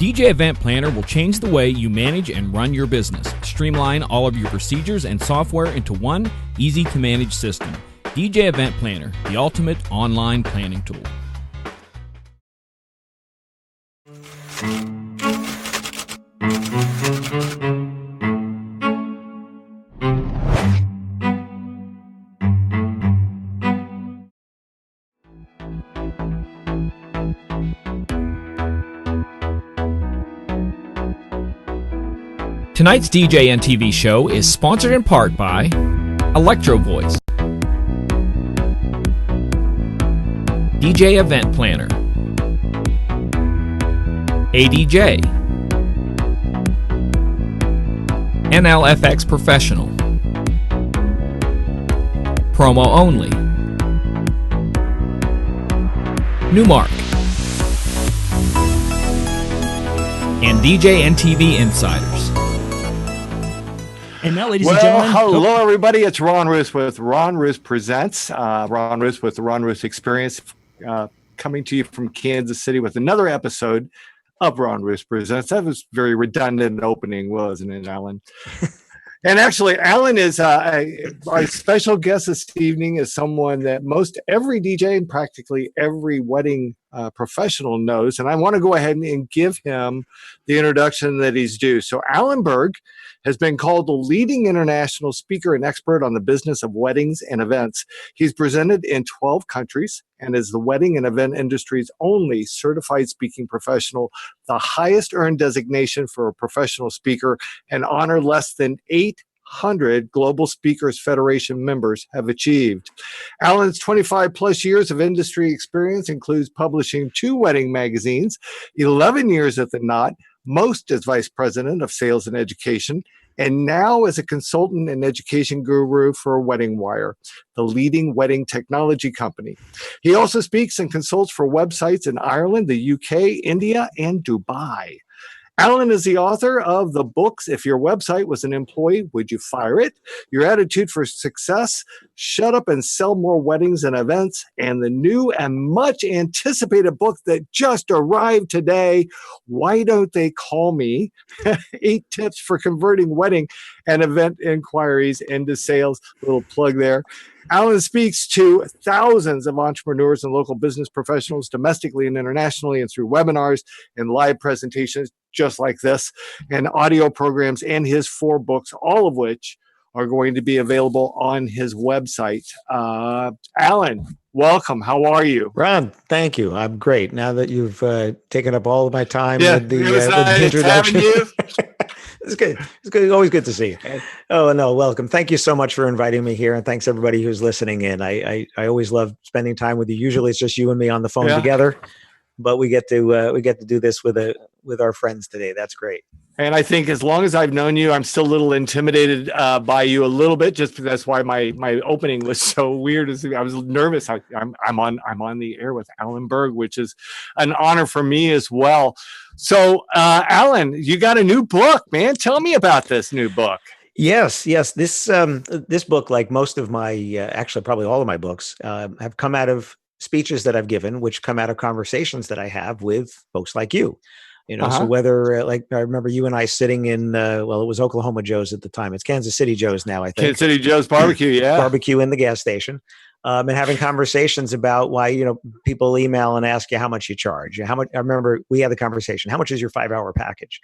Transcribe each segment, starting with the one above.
DJ Event Planner will change the way you manage and run your business. Streamline all of your procedures and software into one easy-to-manage system. DJ Event Planner, the ultimate online planning tool. Tonight's DJNTV show is sponsored in part by Electro Voice, DJ Event Planner, ADJ, NLFX Professional, Promo Only, Newmark, and DJNTV Insiders. And now, ladies and gentlemen. Hello, everybody. It's Ron Ruth with Ron Ruth Presents. Ron Ruth with the Ron Ruth Experience, coming to you from Kansas City with another episode of Ron Ruth Presents. That was very redundant opening, wasn't it, Alan? And actually, Alan is our special guest this evening is someone that most every DJ and practically every wedding professional knows. And I want to go ahead and give him the introduction that he's due. So Alan Berg has been called the leading international speaker and expert on the business of weddings and events. He's presented in 12 countries and is the wedding and event industry's only certified speaking professional, the highest earned designation for a professional speaker, an honor less than 800 Global Speakers Federation members have achieved. Alan's 25 plus years of industry experience includes publishing 2 wedding magazines, 11 years at the Knot, most as vice president of sales and education, and now as a consultant and education guru for Wedding Wire, the leading wedding technology company. He also speaks and consults for websites in Ireland, the UK, India, and Dubai. Alan is the author of the books, If Your Website Was an Employee, Would You Fire It? Your Attitude for Success, Shut Up and Sell More Weddings and Events, and the new and much anticipated book that just arrived today, Why Don't They Call Me? 8 Tips for Converting Wedding and Event Inquiries into Sales. Little plug there. Alan speaks to thousands of entrepreneurs and local business professionals domestically and internationally and through webinars and live presentations just like this and audio programs and his 4 books, all of which are going to be available on his website. Alan, welcome. How are you? Ron, thank you. I'm great. Now that you've taken up all of my time with the introduction. It's good. It's good. Always good to see you. Oh, no, welcome. Thank you so much for inviting me here. And thanks everybody who's listening in. I always love spending time with you. Usually it's just you and me on the phone together, but we get to do this with our friends today. That's great. And I think as long as I've known you, I'm still a little intimidated by you a little bit, just because that's why my opening was so weird. I was nervous. I'm on the air with Alan Berg, which is an honor for me as well. So, Alan, you got a new book, man. Tell me about this new book. Yes. This book, like most of my, actually probably all of my books, have come out of speeches that I've given, which come out of conversations that I have with folks like you. So whether like I remember you and I sitting in, it was Oklahoma Joe's at the time. It's Kansas City Joe's now, I think. Kansas City Joe's barbecue, yeah. Barbecue in the gas station. And having conversations about why, people email and ask you how much you charge. I remember we had the conversation, how much is your 5-hour package?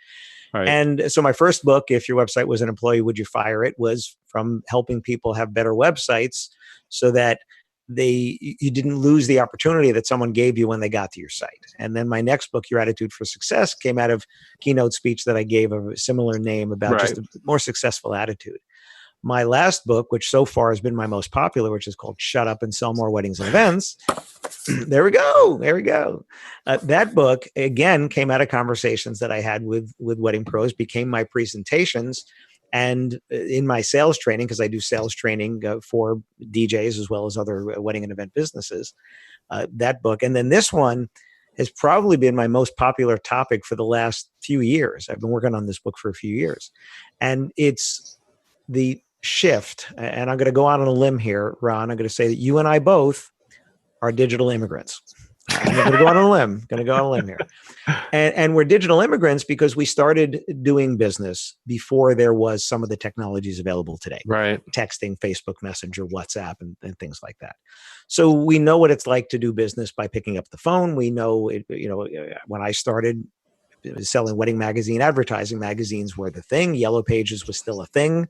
Right. And so my first book, If Your Website Was an Employee, Would You Fire It? Was from helping people have better websites so that you didn't lose the opportunity that someone gave you when they got to your site. And then my next book, Your Attitude for Success, came out of keynote speech that I gave of a similar name about just a more successful attitude. My last book, which so far has been my most popular, which is called Shut Up and Sell More Weddings and Events. There we go. That book, again, came out of conversations that I had with wedding pros, became my presentations. And in my sales training, because I do sales training for DJs as well as other wedding and event businesses, that book. And then this one has probably been my most popular topic for the last few years. I've been working on this book for a few years. And it's the shift. And I'm going to go out on a limb here, Ron. I'm going to say that you and I both are digital immigrants. I'm going to go on a limb. Here. And we're digital immigrants because we started doing business before there was some of the technologies available today. Right. Texting, Facebook Messenger, WhatsApp, and things like that. So we know what it's like to do business by picking up the phone. We know, when I started selling wedding magazine, advertising magazines were the thing. Yellow Pages was still a thing.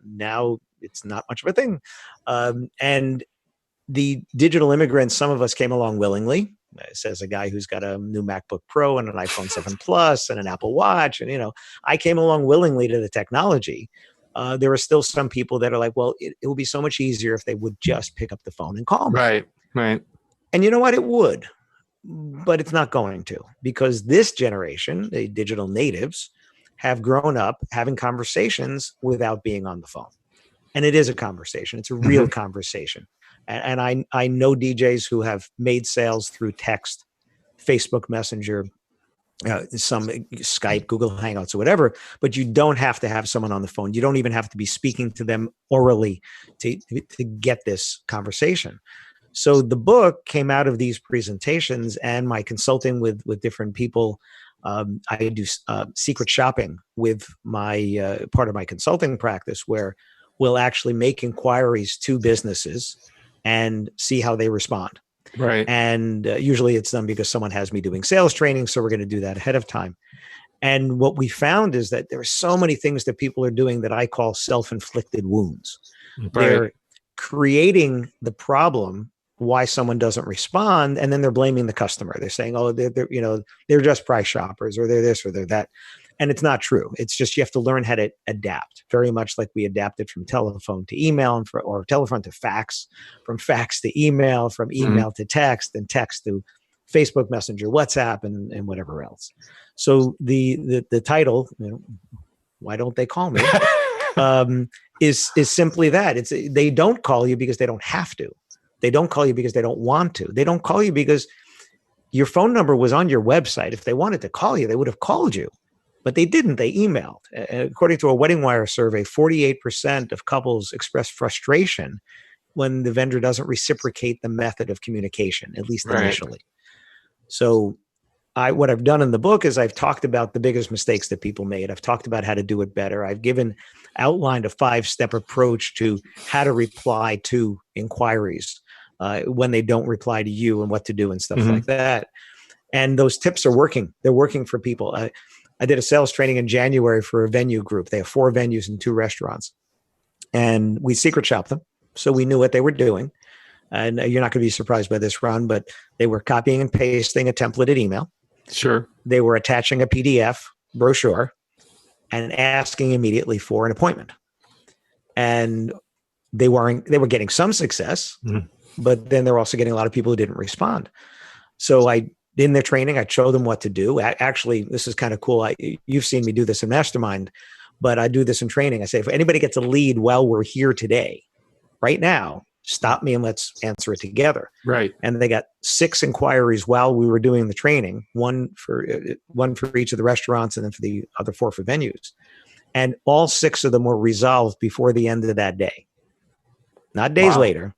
Now it's not much of a thing. And the digital immigrants, some of us came along willingly. Says a guy who's got a new MacBook Pro and an iPhone 7 Plus and an Apple Watch. And, I came along willingly to the technology. There are still some people that are like, well, it would be so much easier if they would just pick up the phone and call me. Right. And you know what? It would, but it's not going to, because this generation, the digital natives, have grown up having conversations without being on the phone. And it is a conversation. It's a real conversation. And I know DJs who have made sales through text, Facebook Messenger, some Skype, Google Hangouts, or whatever, but you don't have to have someone on the phone. You don't even have to be speaking to them orally to get this conversation. So the book came out of these presentations and my consulting with different people. I do secret shopping with my part of my consulting practice, where we'll actually make inquiries to businesses and see how they respond. Right. And usually it's done because someone has me doing sales training. So we're going to do that ahead of time. And what we found is that there are so many things that people are doing that I call self-inflicted wounds. Right. They're creating the problem why someone doesn't respond, and then they're blaming the customer. They're saying, oh, they're just price shoppers, or they're this or they're that. And it's not true. It's just you have to learn how to adapt, very much like we adapted from telephone to email, or telephone to fax, from fax to email, from email to text, and text to Facebook Messenger, WhatsApp, and whatever else. So the title, why don't they call me, is simply that. They don't call you because they don't have to. They don't call you because they don't want to. They don't call you because your phone number was on your website. If they wanted to call you, they would have called you. But they didn't. They emailed. According to a Wedding Wire survey, 48% of couples express frustration when the vendor doesn't reciprocate the method of communication, at least initially. So what I've done in the book is I've talked about the biggest mistakes that people made. I've talked about how to do it better. I've outlined a 5-step approach to how to reply to inquiries when they don't reply to you, and what to do and stuff like that. And those tips are working. They're working for people. I did a sales training in January for a venue group. They have 4 venues and 2 restaurants. And we secret shopped them, so we knew what they were doing. And you're not going to be surprised by this, Ron, but they were copying and pasting a templated email. Sure. They were attaching a PDF brochure and asking immediately for an appointment. And they were getting some success, but then they're also getting a lot of people who didn't respond. So in their training, I showed them what to do. Actually, this is kind of cool. You've seen me do this in Mastermind, but I do this in training. I say, if anybody gets a lead while we're here today, right now, stop me and let's answer it together. Right. And they got 6 inquiries while we were doing the training, one for each of the restaurants, and then for the other 4 for venues. And all 6 of them were resolved before the end of that day. Not days later.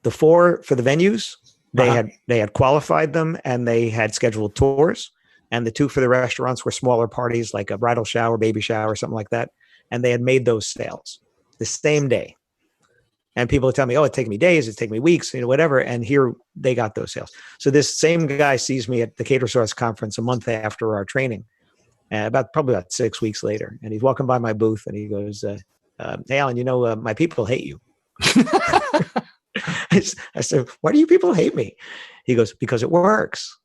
The 4 for the venues, they had qualified them and they had scheduled tours. And the 2 for the restaurants were smaller parties, like a bridal shower, baby shower, something like that. And they had made those sales the same day. And people would tell me, oh, it's taking me days, it's taking me weeks, whatever. And here they got those sales. So this same guy sees me at the CaterSource conference a month after our training, probably about 6 weeks later. And he's walking by my booth and he goes, hey, Alan, my people hate you. I said, why do you people hate me? He goes, because it works.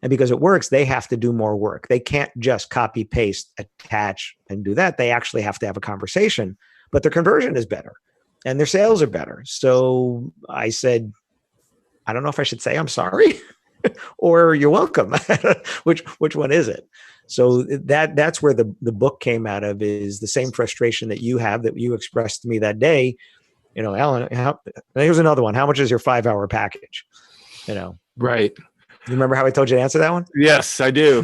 And because it works, they have to do more work. They can't just copy, paste, attach, and do that. They actually have to have a conversation, but their conversion is better and their sales are better. So I said, I don't know if I should say I'm sorry or you're welcome. Which one is it? So that's where the book came out of, is the same frustration that you have, that you expressed to me that day. Alan, here's another one. How much is your 5-hour package? Right. You remember how I told you to answer that one? Yes, I do.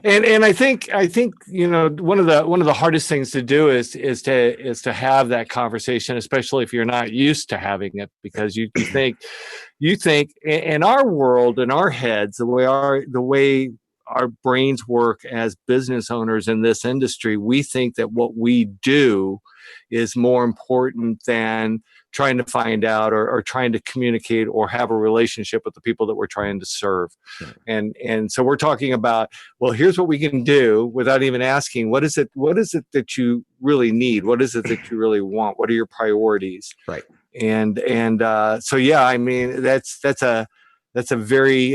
and I think one of the hardest things to do is to have that conversation, especially if you're not used to having it, because you think you think in our world, in our heads, the way our brains work as business owners in this industry, we think that what we do is more important than trying to find out or trying to communicate or have a relationship with the people that we're trying to serve. And so we're talking about, well, here's what we can do without even asking, what is it that you really need? What is it that you really want? What are your priorities? Right. And so, yeah, I mean, that's a very,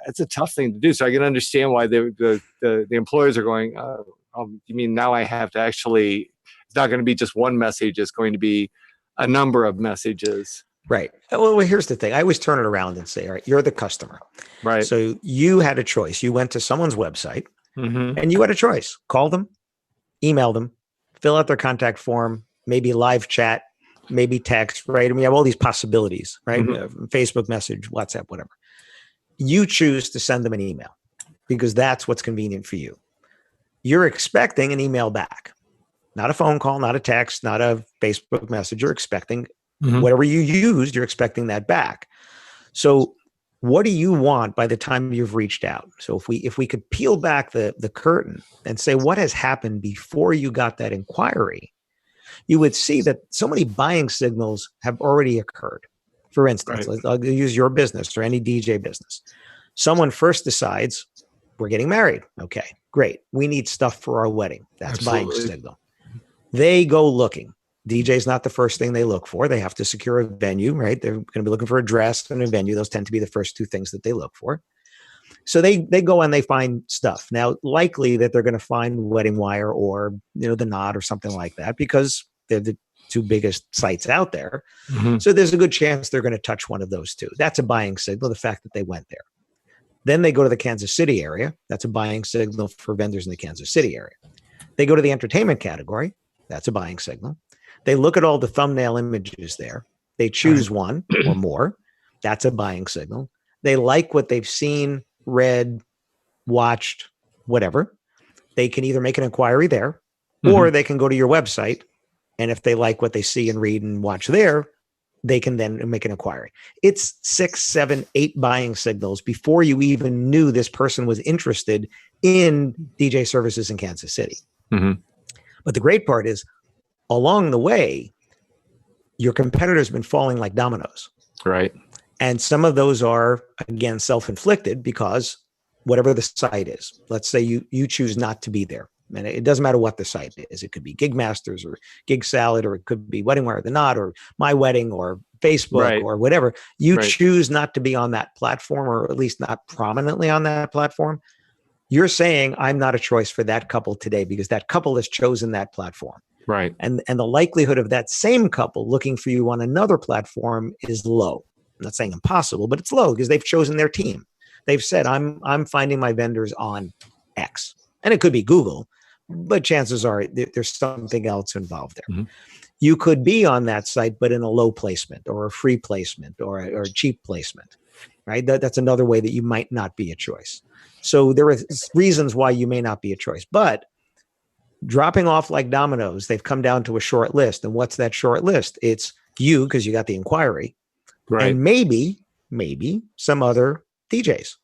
it's a tough thing to do. So I can understand why the employers are going, you mean now I have to actually, it's not going to be just one message. It's going to be a number of messages. Right. Well, here's the thing. I always turn it around and say, all right, you're the customer. Right. So you had a choice. You went to someone's website and you had a choice. Call them, email them, fill out their contact form, maybe live chat, maybe text, right? I mean, you have all these possibilities, right? Facebook message, WhatsApp, whatever. You choose to send them an email because that's what's convenient for you. You're expecting an email back, not a phone call, not a text, not a Facebook message. You're expecting whatever you used, you're expecting that back. So what do you want by the time you've reached out? So if we could peel back the curtain and say, what has happened before you got that inquiry, you would see that so many buying signals have already occurred. For instance, I'll use your business or any DJ business. Someone first decides, we're getting married. Okay, great. We need stuff for our wedding. That's buying signal. They go looking. DJ's not the first thing they look for. They have to secure a venue, right? They're going to be looking for a dress and a venue. Those tend to be the first two things that they look for. So they go and they find stuff. Now, likely that they're going to find wedding wire or the knot or something like that because they're the two biggest sites out there. So there's a good chance they're going to touch one of those two. That's a buying signal, the fact that they went there. Then they go to the Kansas City area. That's a buying signal for vendors in the Kansas City area. They go to the entertainment category. That's a buying signal. They look at all the thumbnail images there. They choose one or more. That's a buying signal. They like what they've seen, read, watched, whatever. They can either make an inquiry there or they can go to your website. And if they like what they see and read and watch there, they can then make an inquiry. It's 6, 7, 8 buying signals before you even knew this person was interested in DJ services in Kansas City. But the great part is, along the way, your competitors have been falling like dominoes. Right. And some of those are, again, self-inflicted because whatever the site is, let's say you choose not to be there. And it doesn't matter what the site is. It could be Gig Masters or Gig Salad, or it could be Wedding Wire, The Knot, or My Wedding, or Facebook, or whatever. You choose not to be on that platform, or at least not prominently on that platform. You're saying, I'm not a choice for that couple today because that couple has chosen that platform. Right. And the likelihood of that same couple looking for you on another platform is low. I'm not saying impossible, but it's low because they've chosen their team. They've said, I'm finding my vendors on X. And it could be Google, but chances are there's something else involved there. You could be on that site, but in a low placement or a free placement or a cheap placement, right? That's another way that you might not be a choice. So there are reasons why you may not be a choice, but dropping off like dominoes, they've come down to a short list. And what's that short list? It's you, because you got the inquiry, and maybe some other DJs,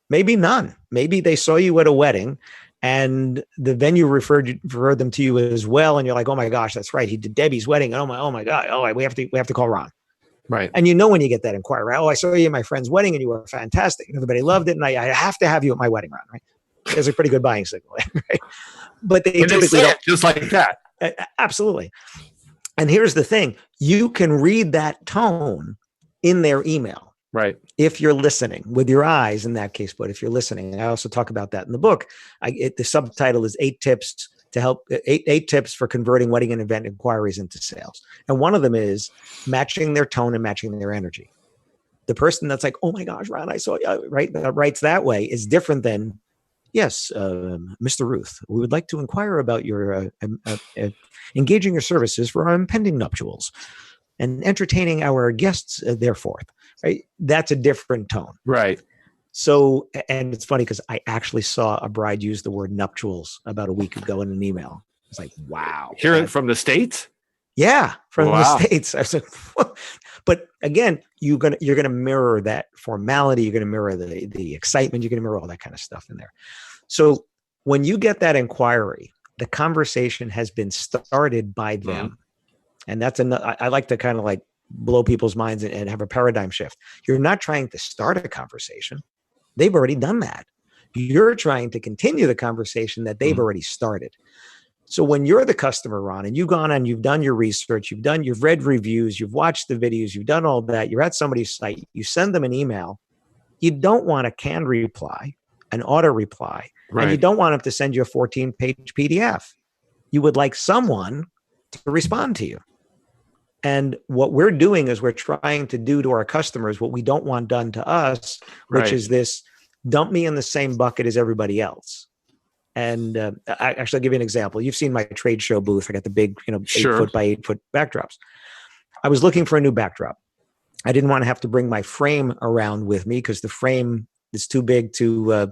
maybe none. Maybe they saw you at a wedding and the venue referred them to you as well. And you're like, oh my gosh, that's right. He did Debbie's wedding. Oh my God. Oh, we have to call Ron. Right. And when you get that inquiry, oh, I saw you at my friend's wedding and you were fantastic. Everybody loved it. And I have to have you at my wedding, Ron, right? There's a pretty good buying signal, right? But they typically don't. Just like that. Absolutely. And here's the thing. You can read that tone in their email. Right. If you're listening with your eyes in that case, but if you're listening, I also talk about that in the book. The subtitle is 8 tips to help, 8 tips for converting wedding and event inquiries into sales. And one of them is matching their tone and matching their energy. The person that's like, oh my gosh, Ron, I saw you, right? That writes that way is different than, yes, Mr. Ruth, we would like to inquire about your engaging your services for our impending nuptials and entertaining our guests therefore. Right? That's a different tone. Right. So, and it's funny because I actually saw a bride use the word nuptials about a week ago in an email. It's like, wow. Hearing from the States? Yeah, from Wow. the States. I said, but again, you're gonna mirror that formality. You're gonna mirror the excitement. You're gonna mirror all that kind of stuff in there. So when you get that inquiry, the conversation has been started by them, and that's another. I like to kind of like blow people's minds and have a paradigm shift. You're not trying to start a conversation; they've already done that. You're trying to continue the conversation that they've already started. So when you're the customer, Ron, and you've gone and you've done your research, you've read reviews, you've watched the videos, you've done all that, you're at somebody's site, you send them an email, you don't want a canned reply, an auto reply, and you don't want them to send you a 14-page PDF. You would like someone to respond to you. And what we're doing is we're trying to do to our customers what we don't want done to us, which is this, dump me in the same bucket as everybody else. And I'll give you an example. You've seen my trade show booth. I got the big, 8-foot by 8-foot backdrops. I was looking for a new backdrop. I didn't want to have to bring my frame around with me because the frame is too big to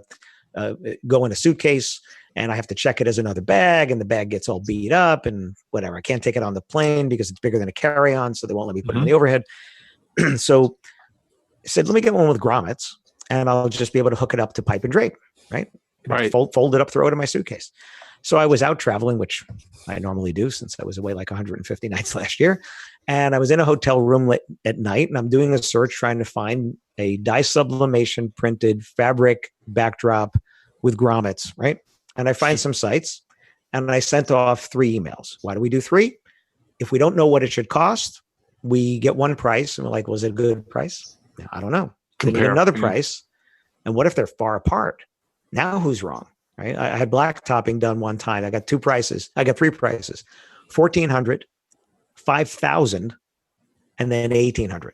go in a suitcase, and I have to check it as another bag, and the bag gets all beat up and whatever. I can't take it on the plane because it's bigger than a carry-on, so they won't let me put it in the overhead. So I said, let me get one with grommets, and I'll just be able to hook it up to pipe and drape, right? Fold it up, throw it in my suitcase. So I was out traveling, which I normally do since I was away like 150 nights last year. And I was in a hotel room at night, and I'm doing a search trying to find a dye sublimation printed fabric backdrop with grommets, right? And I find some sites, and I sent off 3 emails. Why do we do 3? If we don't know what it should cost, we get one price, and we're like, was it a good price? I don't know. Then you get another price, and what if they're far apart? Now who's wrong, right? I had black topping done one time. I got 2 prices. I got 3 prices, 1,400, 5,000, and then 1,800.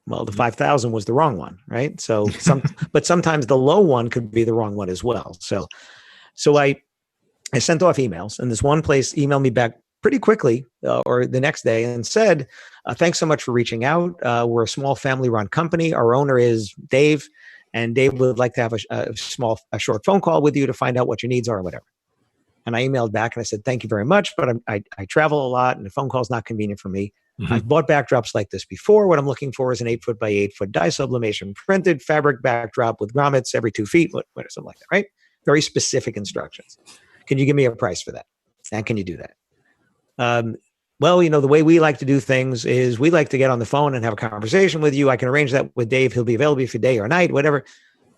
Well, the 5,000 was the wrong one, right? So but sometimes the low one could be the wrong one as well. So I sent off emails, and this one place emailed me back pretty quickly or the next day and said, thanks so much for reaching out. We're a small family-run company. Our owner is Dave. And Dave would like to have a short phone call with you to find out what your needs are or whatever. And I emailed back and I said, thank you very much, but I travel a lot and the phone call is not convenient for me. I've bought backdrops like this before. What I'm looking for is an 8-foot by 8-foot dye sublimation printed fabric backdrop with grommets every 2 feet, something like that, right? Very specific instructions. Can you give me a price for that? And can you do that? Well, the way we like to do things is we like to get on the phone and have a conversation with you. I can arrange that with Dave. He'll be available for day or night, whatever.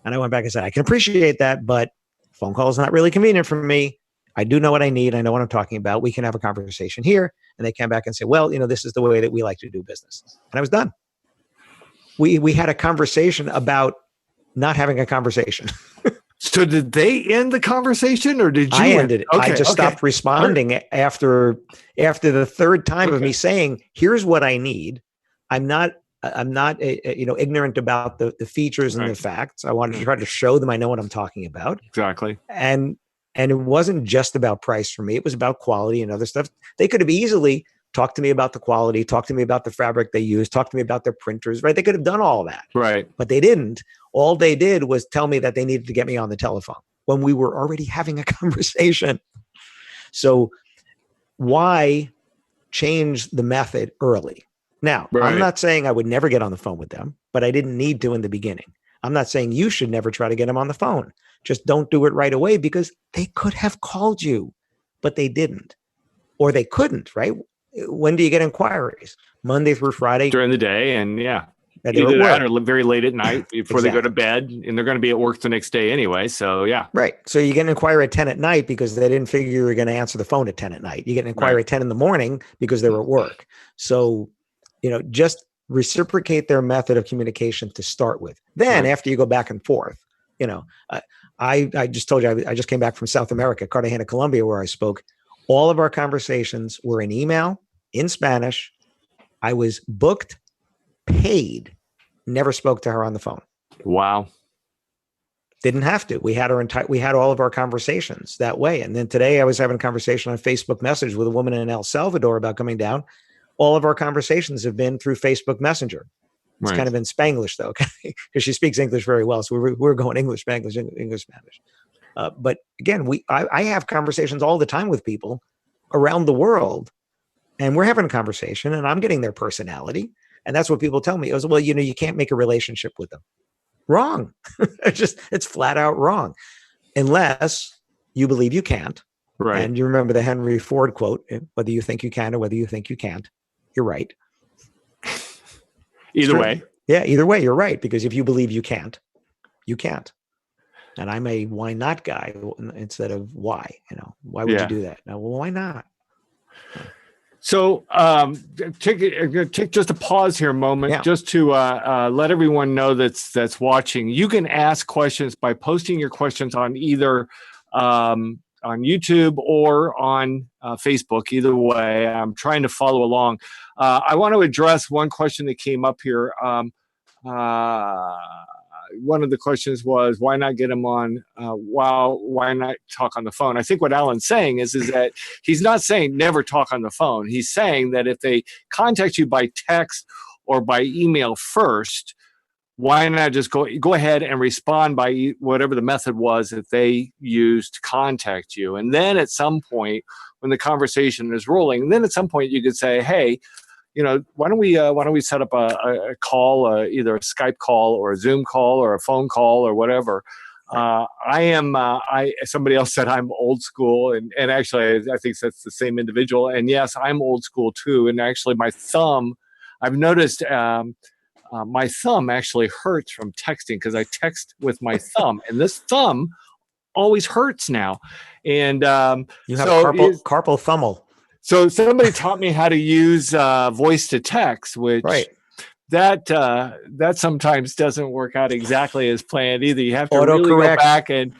And I went back and said, I can appreciate that, but phone call is not really convenient for me. I do know what I need. I know what I'm talking about. We can have a conversation here. And they came back and said, well, this is the way that we like to do business. And I was done. We had a conversation about not having a conversation. So did they end the conversation or did you? I ended it. Okay, I just stopped responding after the 3rd time of me saying, here's what I need. I'm not ignorant about the features and the facts. I wanted to try to show them I know what I'm talking about. Exactly. And it wasn't just about price for me. It was about quality and other stuff. They could have easily talked to me about the quality, talked to me about the fabric they use, talked to me about their printers, right? They could have done all that. Right. But they didn't. All they did was tell me that they needed to get me on the telephone when we were already having a conversation. So why change the method early? Now, I'm not saying I would never get on the phone with them, but I didn't need to in the beginning. I'm not saying you should never try to get them on the phone. Just don't do it right away because they could have called you, but they didn't. Or they couldn't, right? When do you get inquiries? Monday through Friday? During the day, and yeah. Either that or very late at night before they go to bed, and they're going to be at work the next day anyway. So yeah. Right. So you get an inquiry at 10 at night because they didn't figure you were going to answer the phone at 10 at night. You get an inquiry at 10 in the morning because they were at work. So, just reciprocate their method of communication to start with. Then after you go back and forth, I just told you, I just came back from South America, Cartagena, Colombia, where I spoke. All of our conversations were in email, in Spanish. I was booked, paid, never spoke to her on the phone. Wow. Didn't have to. We had all of our conversations that way. And then today I was having a conversation on Facebook Message with a woman in El Salvador about coming down. All of our conversations have been through Facebook Messenger. It's kind of in Spanglish though, because she speaks English very well. So we're going English, Spanglish, English, Spanish. But again, I have conversations all the time with people around the world and we're having a conversation and I'm getting their personality. And that's what people tell me. It was, well, you can't make a relationship with them. Wrong. It's flat out wrong. Unless you believe you can't. Right. And you remember the Henry Ford quote, whether you think you can or whether you think you can't, you're right. Either way. Yeah, either way, you're right. Because if you believe you can't, you can't. And I'm a why not guy instead of why. Why would you do that? Now, well, why not? So take just a pause here a moment, just to let everyone know that's watching. You can ask questions by posting your questions on either on YouTube or on Facebook. Either way, I'm trying to follow along. I want to address one question that came up here. One of the questions was, why not get him on? Why not talk on the phone? I think what Alan's saying is that he's not saying never talk on the phone. He's saying that if they contact you by text or by email first, why not just go ahead and respond by whatever the method was that they used to contact you? And then at some point, when the conversation is rolling, then at some point you could say, hey, why don't we set up a call, either a Skype call or a Zoom call or a phone call or whatever. Somebody else said I'm old school, and actually I think that's the same individual. And yes, I'm old school too. And actually my thumb, I've noticed my thumb actually hurts from texting because I text with my thumb, and this thumb always hurts now. And you have carpal thumbel. So somebody taught me how to use voice to text, which that sometimes doesn't work out exactly as planned either. You have to really go back and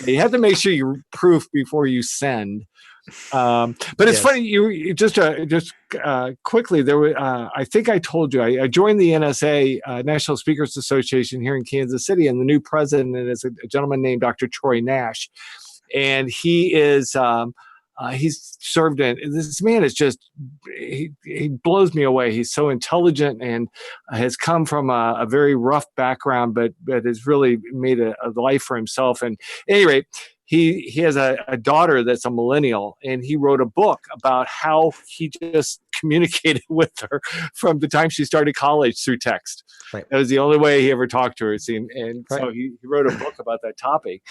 you have to make sure you proof before you send. But it's funny. You just quickly there were. I think I told you I joined the NSA National Speakers Association here in Kansas City, and the new president is a gentleman named Dr. Troy Nash, and he is. He's served in. This man is just. He blows me away. He's so intelligent and has come from a very rough background, but has really made a life for himself. And at any rate, he has a daughter that's a millennial, and he wrote a book about how he just communicated with her from the time she started college through text. Right. That was the only way he ever talked to her, it seemed. And so he wrote a book about that topic.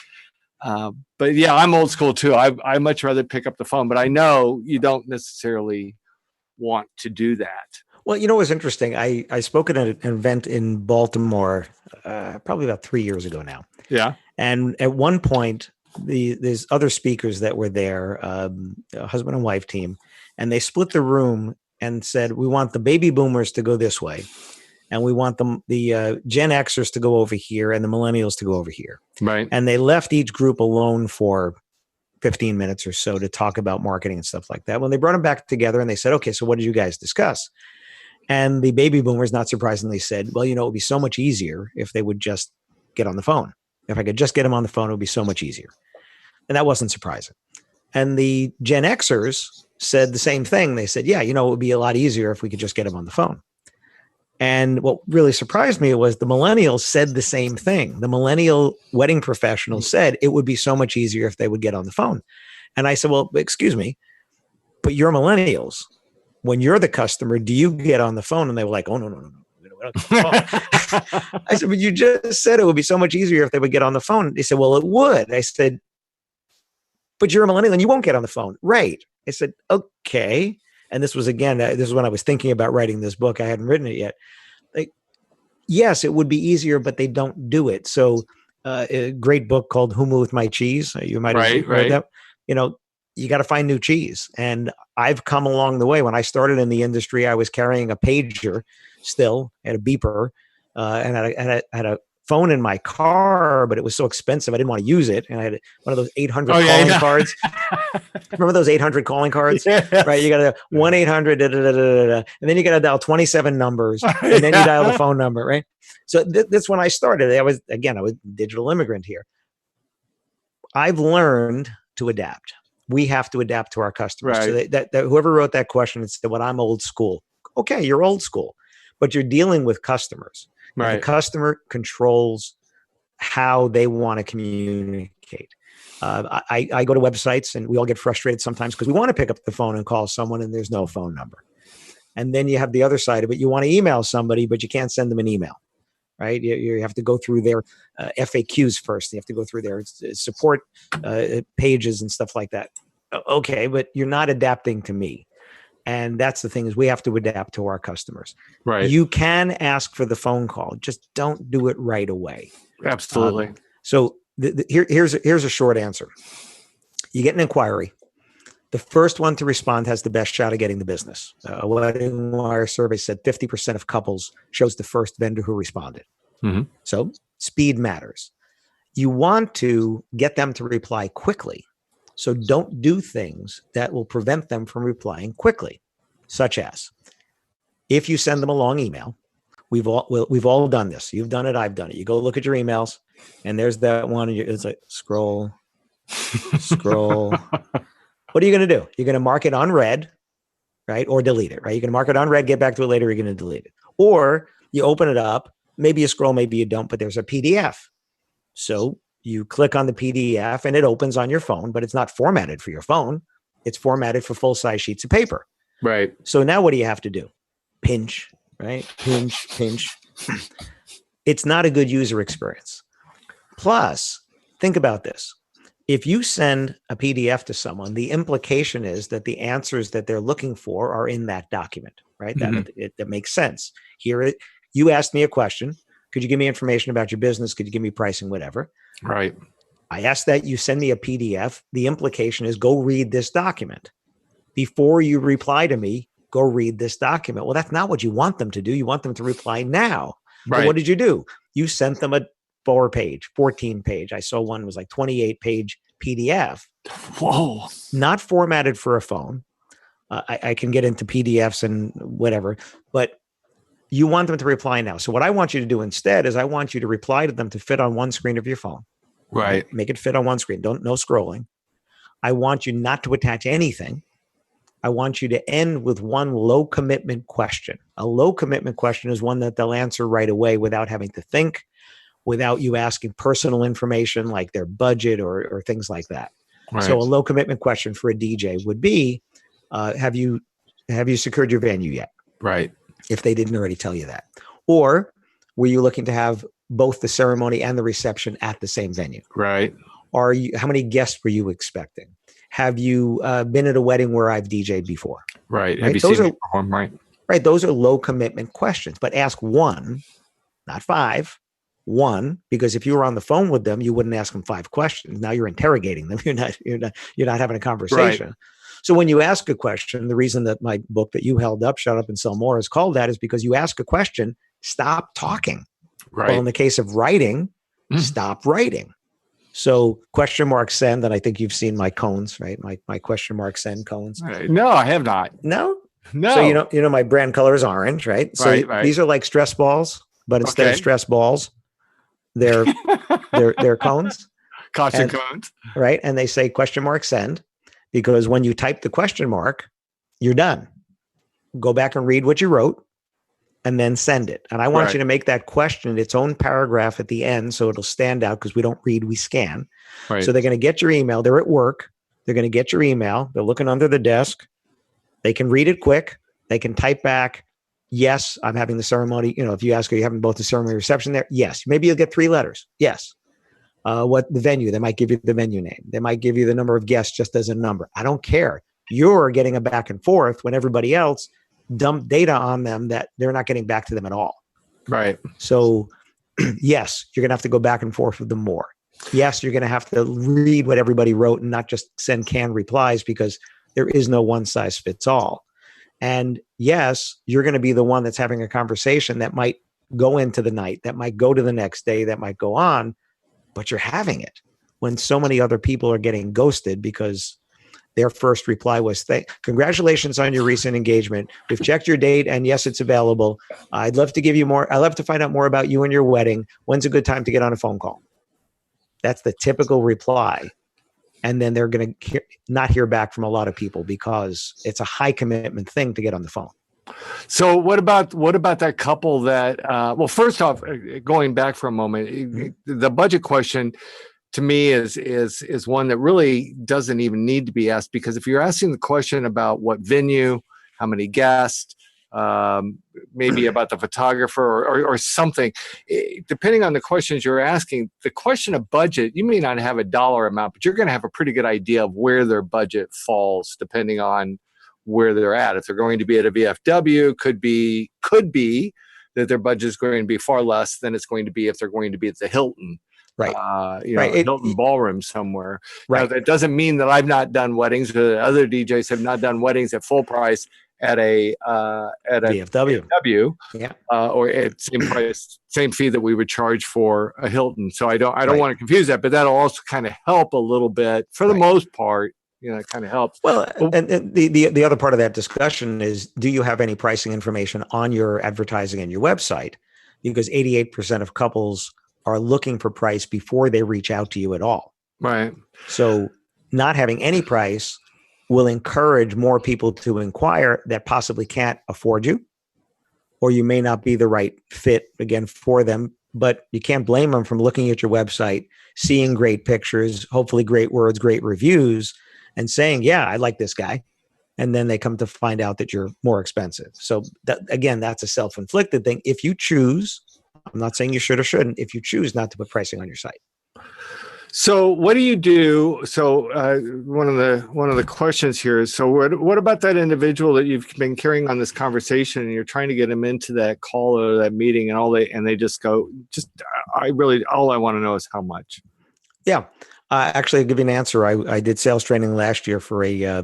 But yeah, I'm old school too. I much rather pick up the phone, but I know you don't necessarily want to do that. Well, it was interesting. I spoke at an event in Baltimore, probably about 3 years ago now. Yeah. And at one point, there's other speakers that were there, a husband and wife team, and they split the room and said, we want the baby boomers to go this way, and we want the Gen Xers to go over here and the millennials to go over here. Right. And they left each group alone for 15 minutes or so to talk about marketing and stuff like that. When they brought them back together and they said, okay, so what did you guys discuss? And the baby boomers, not surprisingly, said, well, it would be so much easier if they would just get on the phone. If I could just get them on the phone, it would be so much easier. And that wasn't surprising. And the Gen Xers said the same thing. They said, yeah, it would be a lot easier if we could just get them on the phone. And what really surprised me was the millennials said the same thing. The millennial wedding professionals said it would be so much easier if they would get on the phone. And I said, well, excuse me, but you're millennials. When you're the customer, do you get on the phone? And they were like, oh, no. I said, but you just said it would be so much easier if they would get on the phone. They said, well, it would. I said, but you're a millennial and you won't get on the phone. Right. I said, okay. And this was when I was thinking about writing this book. I hadn't written it yet. Yes, it would be easier, but they don't do it. So a great book called Who Moved My Cheese? You might have read that. You got to find new cheese. And I've come along the way. When I started in the industry, I was carrying a pager still, had a beeper, and I had a phone in my car, but it was so expensive I didn't want to use it. And I had one of those 800 calling cards. Remember those 800 calling cards? Yeah. Right? You got to 1-800, and then you got to dial 27 numbers, and then you dial the phone number, right? So that's when I started. I was a digital immigrant here. I've learned to adapt. We have to adapt to our customers. Right. So that whoever wrote that question and said, well, I'm old school. Okay, you're old school, but you're dealing with customers. Right. The customer controls how they want to communicate. I go to websites and we all get frustrated sometimes because we want to pick up the phone and call someone and there's no phone number. And then you have the other side of it. You want to email somebody, but you can't send them an email, right? You have to go through their FAQs first. You have to go through their support pages and stuff like that. Okay, but you're not adapting to me. And that's the thing, is we have to adapt to our customers. Right. You can ask for the phone call. Just don't do it right away. Absolutely. So here's a short answer. You get an inquiry. The first one to respond has the best shot of getting the business. A Wedding Wire survey said 50% of couples chose the first vendor who responded. Mm-hmm. So speed matters. You want to get them to reply quickly. So don't do things that will prevent them from replying quickly, such as if you send them a long email. We've all done this. You've done it. I've done it. You go look at your emails, and there's that one. And it's like scroll. What are you going to do? You're going to mark it unread, right, or delete it. Right? You're going to mark it unread. Get back to it later. You're going to delete it, or you open it up. Maybe you scroll, maybe you don't. But there's a PDF. So you click on the PDF and it opens on your phone, but it's not formatted for your phone. It's formatted for full-size sheets of paper. Right. So now what do you have to do? Pinch, right? Pinch. It's not a good user experience. Plus, think about this. If you send a PDF to someone, the implication is that the answers that they're looking for are in that document, right? Mm-hmm. That makes sense. You asked me a question. Could you give me information about your business? Could you give me pricing, whatever? Right. I asked that you send me a PDF. The implication is go read this document. Before you reply to me, go read this document. Well, that's not what you want them to do. You want them to reply now. Right. So what did you do? You sent them a 14-page. I saw one was like 28-page PDF. Whoa. Not formatted for a phone. I can get into PDFs and whatever, but you want them to reply now. So what I want you to do instead is I want you to reply to them to fit on one screen of your phone. Right. Make it fit on one screen. No scrolling. I want you not to attach anything. I want you to end with one low commitment question. A low commitment question is one that they'll answer right away without having to think, without you asking personal information like their budget or things like that. Right. So a low commitment question for a DJ would be, have you secured your venue yet? Right. If they didn't already tell you that. Or were you looking to have both the ceremony and the reception at the same venue? Right. How many guests were you expecting? Have you been at a wedding where I've DJ'd before? Right. Have you seen me perform? Right. Right. Those are low commitment questions, but ask one, not five. One, because if you were on the phone with them, you wouldn't ask them 5 questions. Now you're interrogating them. You're not having a conversation. Right. So when you ask a question, the reason that my book that you held up, Shut Up and Sell More, is called that is because you ask a question, stop talking. Right. Well, in the case of writing, stop writing. So send, and I think you've seen my cones, right? My send cones. Right. No, I have not. No? No. So you know my brand color is orange, right? So right. These are like stress balls, but instead of stress balls, they're cones. Caution cones. Right. And they say send. Because when you type the question mark, you're done. Go back and read what you wrote and then send it. And I want you to make that question its own paragraph at the end so it'll stand out because we don't read, we scan. Right. So they're going to get your email. They're at work. They're going to get your email. They're looking under the desk. They can read it quick. They can type back, yes, I'm having the ceremony. If you ask, are you having both the ceremony and reception there? Yes. Maybe you'll get 3 letters. Yes. What the venue, they might give you the venue name. They might give you the number of guests just as a number. I don't care. You're getting a back and forth when everybody else dumped data on them that they're not getting back to them at all. Right. So yes, you're going to have to go back and forth with them more. Yes, you're going to have to read what everybody wrote and not just send canned replies because there is no one size fits all. And yes, you're going to be the one that's having a conversation that might go into the night, that might go to the next day, that might go on. But you're having it when so many other people are getting ghosted because their first reply was, congratulations on your recent engagement. We've checked your date and yes, it's available. I'd love to give you more. I'd love to find out more about you and your wedding. When's a good time to get on a phone call? That's the typical reply. And then they're going to not hear back from a lot of people because it's a high commitment thing to get on the phone. So what about that couple that, well, first off, going back for a moment, the budget question to me is one that really doesn't even need to be asked, because if you're asking the question about what venue, how many guests, maybe about the photographer or something, depending on the questions you're asking, the question of budget, you may not have a dollar amount, but you're going to have a pretty good idea of where their budget falls depending on where they're at. If they're going to be at a VFW, could be that their budget is going to be far less than it's going to be if they're going to be at the Hilton. Right. Hilton ballroom somewhere. Right. Now, that doesn't mean that I've not done weddings. Other DJs have not done weddings at full price at a VFW, or at same price, same fee that we would charge for a Hilton. So I don't want to confuse that, but that'll also kind of help a little bit for the most part. It kind of helps. Well, and the other part of that discussion is, do you have any pricing information on your advertising and your website? Because 88% of couples are looking for price before they reach out to you at all. Right. So not having any price will encourage more people to inquire that possibly can't afford you, or you may not be the right fit again for them, but you can't blame them from looking at your website, seeing great pictures, hopefully great words, great reviews, and saying, yeah, I like this guy. And then they come to find out that you're more expensive. So that's a self-inflicted thing. If you choose, I'm not saying you should or shouldn't, if you choose not to put pricing on your site. So what do you do? So one of the questions here is, so what about that individual that you've been carrying on this conversation and you're trying to get them into that call or that meeting, and they just go, all I want to know is how much. Yeah. Actually, I'll give you an answer. I did sales training last year for a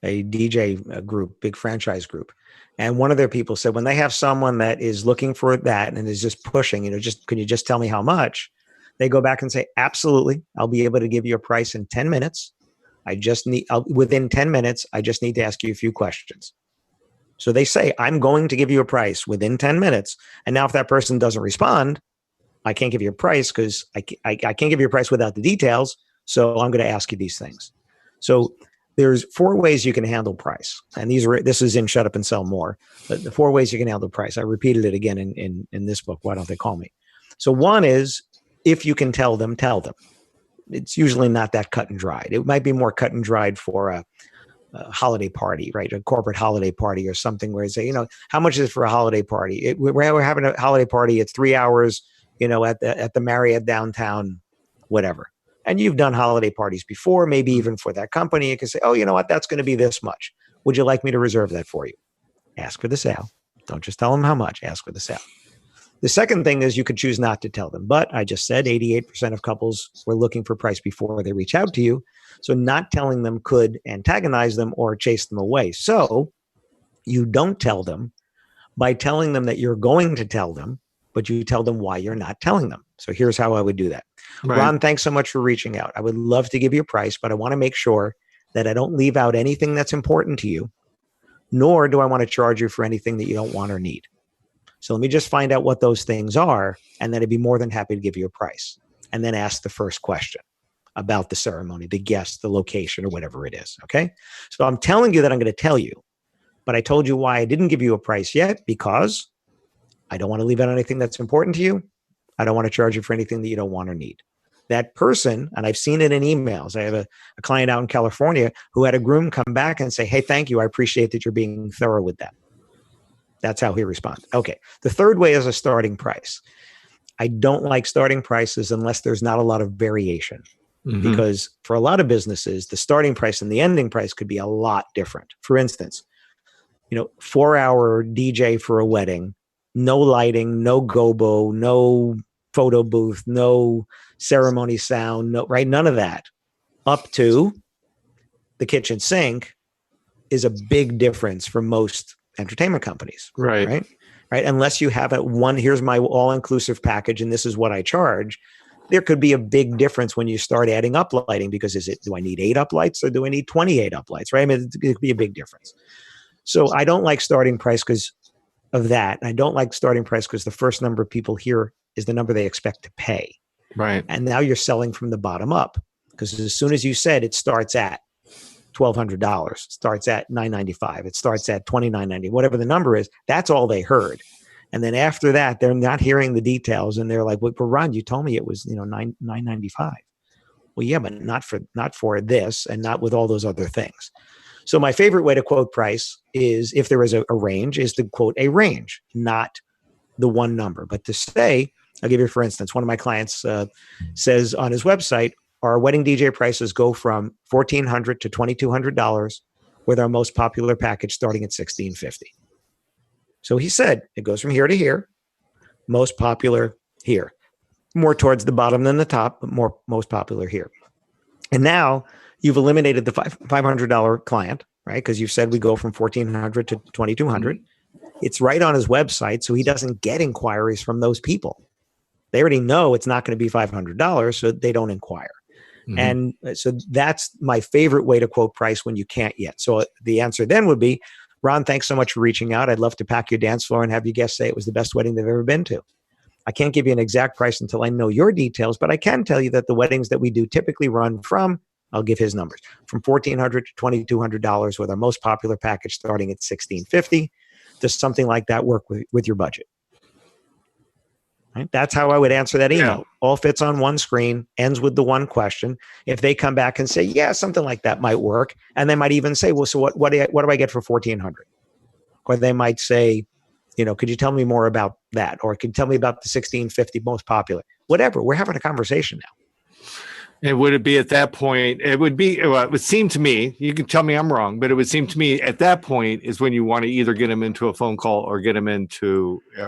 DJ group, big franchise group. And one of their people said, when they have someone that is looking for that and is just pushing, can you just tell me how much? They go back and say, absolutely. I'll be able to give you a price in 10 minutes. Within 10 minutes, I just need to ask you a few questions. So they say, I'm going to give you a price within 10 minutes. And now if that person doesn't respond, I can't give you a price because I can't give you a price without the details. So I'm going to ask you these things. So there's 4 ways you can handle price. And this is in Shut Up and Sell More. But the 4 ways you can handle price. I repeated it again in this book, Why Don't They Call Me? So one is, if you can tell them, tell them. It's usually not that cut and dried. It might be more cut and dried for a holiday party, right? A corporate holiday party or something where you say, how much is it for a holiday party? We're having a holiday party. It's 3 hours, at the Marriott downtown, whatever. And you've done holiday parties before, maybe even for that company. You can say, oh, you know what? That's going to be this much. Would you like me to reserve that for you? Ask for the sale. Don't just tell them how much. Ask for the sale. The second thing is you could choose not to tell them. But I just said 88% of couples were looking for price before they reach out to you. So not telling them could antagonize them or chase them away. So you don't tell them by telling them that you're going to tell them, but you tell them why you're not telling them. So here's how I would do that. Right. Ron, thanks so much for reaching out. I would love to give you a price, but I want to make sure that I don't leave out anything that's important to you, nor do I want to charge you for anything that you don't want or need. So let me just find out what those things are, and then I'd be more than happy to give you a price. And then ask the first question about the ceremony, the guest, the location, or whatever it is, okay? So I'm telling you that I'm going to tell you, but I told you why I didn't give you a price yet, because I don't want to leave out anything that's important to you. I don't want to charge you for anything that you don't want or need. That person, and I've seen it in emails. I have a client out in California who had a groom come back and say, hey, thank you. I appreciate that you're being thorough with that. That's how he responded. Okay. The third way is a starting price. I don't like starting prices unless there's not a lot of variation. Mm-hmm. Because for a lot of businesses, the starting price and the ending price could be a lot different. For instance, 4-hour DJ for a wedding, no lighting, no gobo, no photo booth, no ceremony sound, none of that, up to the kitchen sink is a big difference for most entertainment companies. Right. Unless you have here's my all-inclusive package and this is what I charge. There could be a big difference when you start adding up lighting, because do I need 8 up lights or do I need 28 up lights? Right. I mean, it could be a big difference. So I don't like starting price because of that. I don't like starting price because the first number of people here is the number they expect to pay. Right. And now you're selling from the bottom up, because as soon as you said it starts at $1,200, it starts at $995, it starts at $2,990, whatever the number is, that's all they heard. And then after that, they're not hearing the details, and they're like, "Well, Ron, you told me it was $995." Well, yeah, but not for this and not with all those other things. So my favorite way to quote price is, if there is a range, is to quote a range, not the one number. But to say, I'll give you, for instance, one of my clients says on his website, our wedding DJ prices go from $1,400 to $2,200, with our most popular package starting at $1,650. So he said it goes from here to here, most popular here, more towards the bottom than the top, but most popular here. And now you've eliminated the $500 client, right? Because you've said we go from $1,400 to $2,200. It's right on his website, so he doesn't get inquiries from those people. They already know it's not going to be $500, so they don't inquire. Mm-hmm. And so that's my favorite way to quote price when you can't yet. So the answer then would be, Ron, thanks so much for reaching out. I'd love to pack your dance floor and have your guests say it was the best wedding they've ever been to. I can't give you an exact price until I know your details, but I can tell you that the weddings that we do typically run from, I'll give his numbers, from $1,400 to $2,200, with our most popular package starting at $1,650. Does something like that work with your budget? Right? That's how I would answer that email. Yeah. All fits on one screen, ends with the one question. If they come back and say, yeah, something like that might work, and they might even say, well, so what do I get for $1,400? Or they might say, could you tell me more about that? Or could you tell me about the $1,650 most popular? Whatever. We're having a conversation now. And would it be at that point, it would seem to me, you can tell me I'm wrong, but it would seem to me at that point is when you want to either get them into a phone call or get them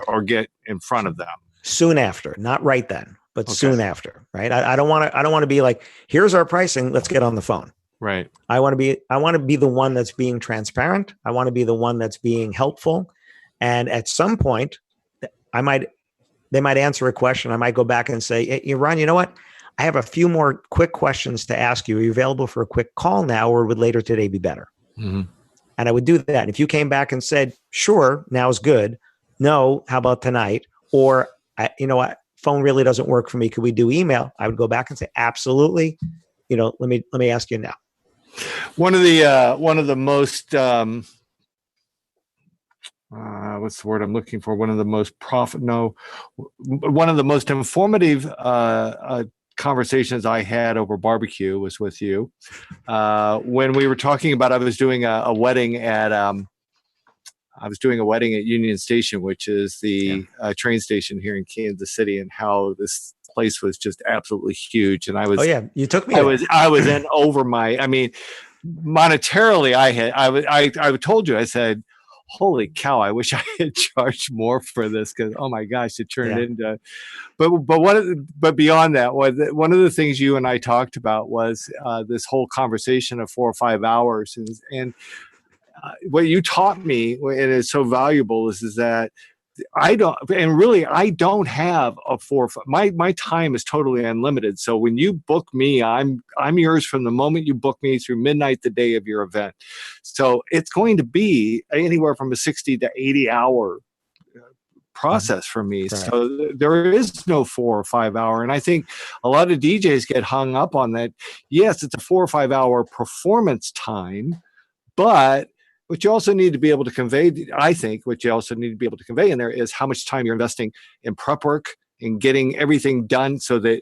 or get in front of them. Soon after, not right then, but soon after, right? I don't want to be like, here's our pricing, let's get on the phone. Right. I want to be the one that's being transparent. I want to be the one that's being helpful. And at some point, they might answer a question. I might go back and say, hey, Ron, you know what? I have a few more quick questions to ask you. Are you available for a quick call now, or would later today be better? Mm-hmm. And I would do that. And if you came back and said, sure, now's good. No, how about tonight? Or, you know what, phone really doesn't work for me. Could we do email? I would go back and say, absolutely. Let me ask you now. One of the most, what's the word I'm looking for? One of the most informative conversations I had over barbecue was with you when we were talking about, I was doing a wedding at Union Station, which is the train station here in Kansas City, and how this place was just absolutely huge. And I was, you took me. I was in over my, monetarily, I told you, I said, holy cow, I wish I had charged more for this, because, oh my gosh, it turned into, but beyond that, one of the things you and I talked about was this whole conversation of 4 or 5 hours. And what you taught me, and it's so valuable, is that I don't have a 4 or 5. My time is totally unlimited. So when you book me, I'm yours from the moment you book me through midnight the day of your event. So it's going to be anywhere from a 60 to 80 hour process for me. Right. So there is no 4 or 5 hour. And I think a lot of DJs get hung up on that. Yes, it's a 4 or 5 hour performance time, but what you also need to be able to convey, in there is how much time you're investing in prep work and getting everything done so that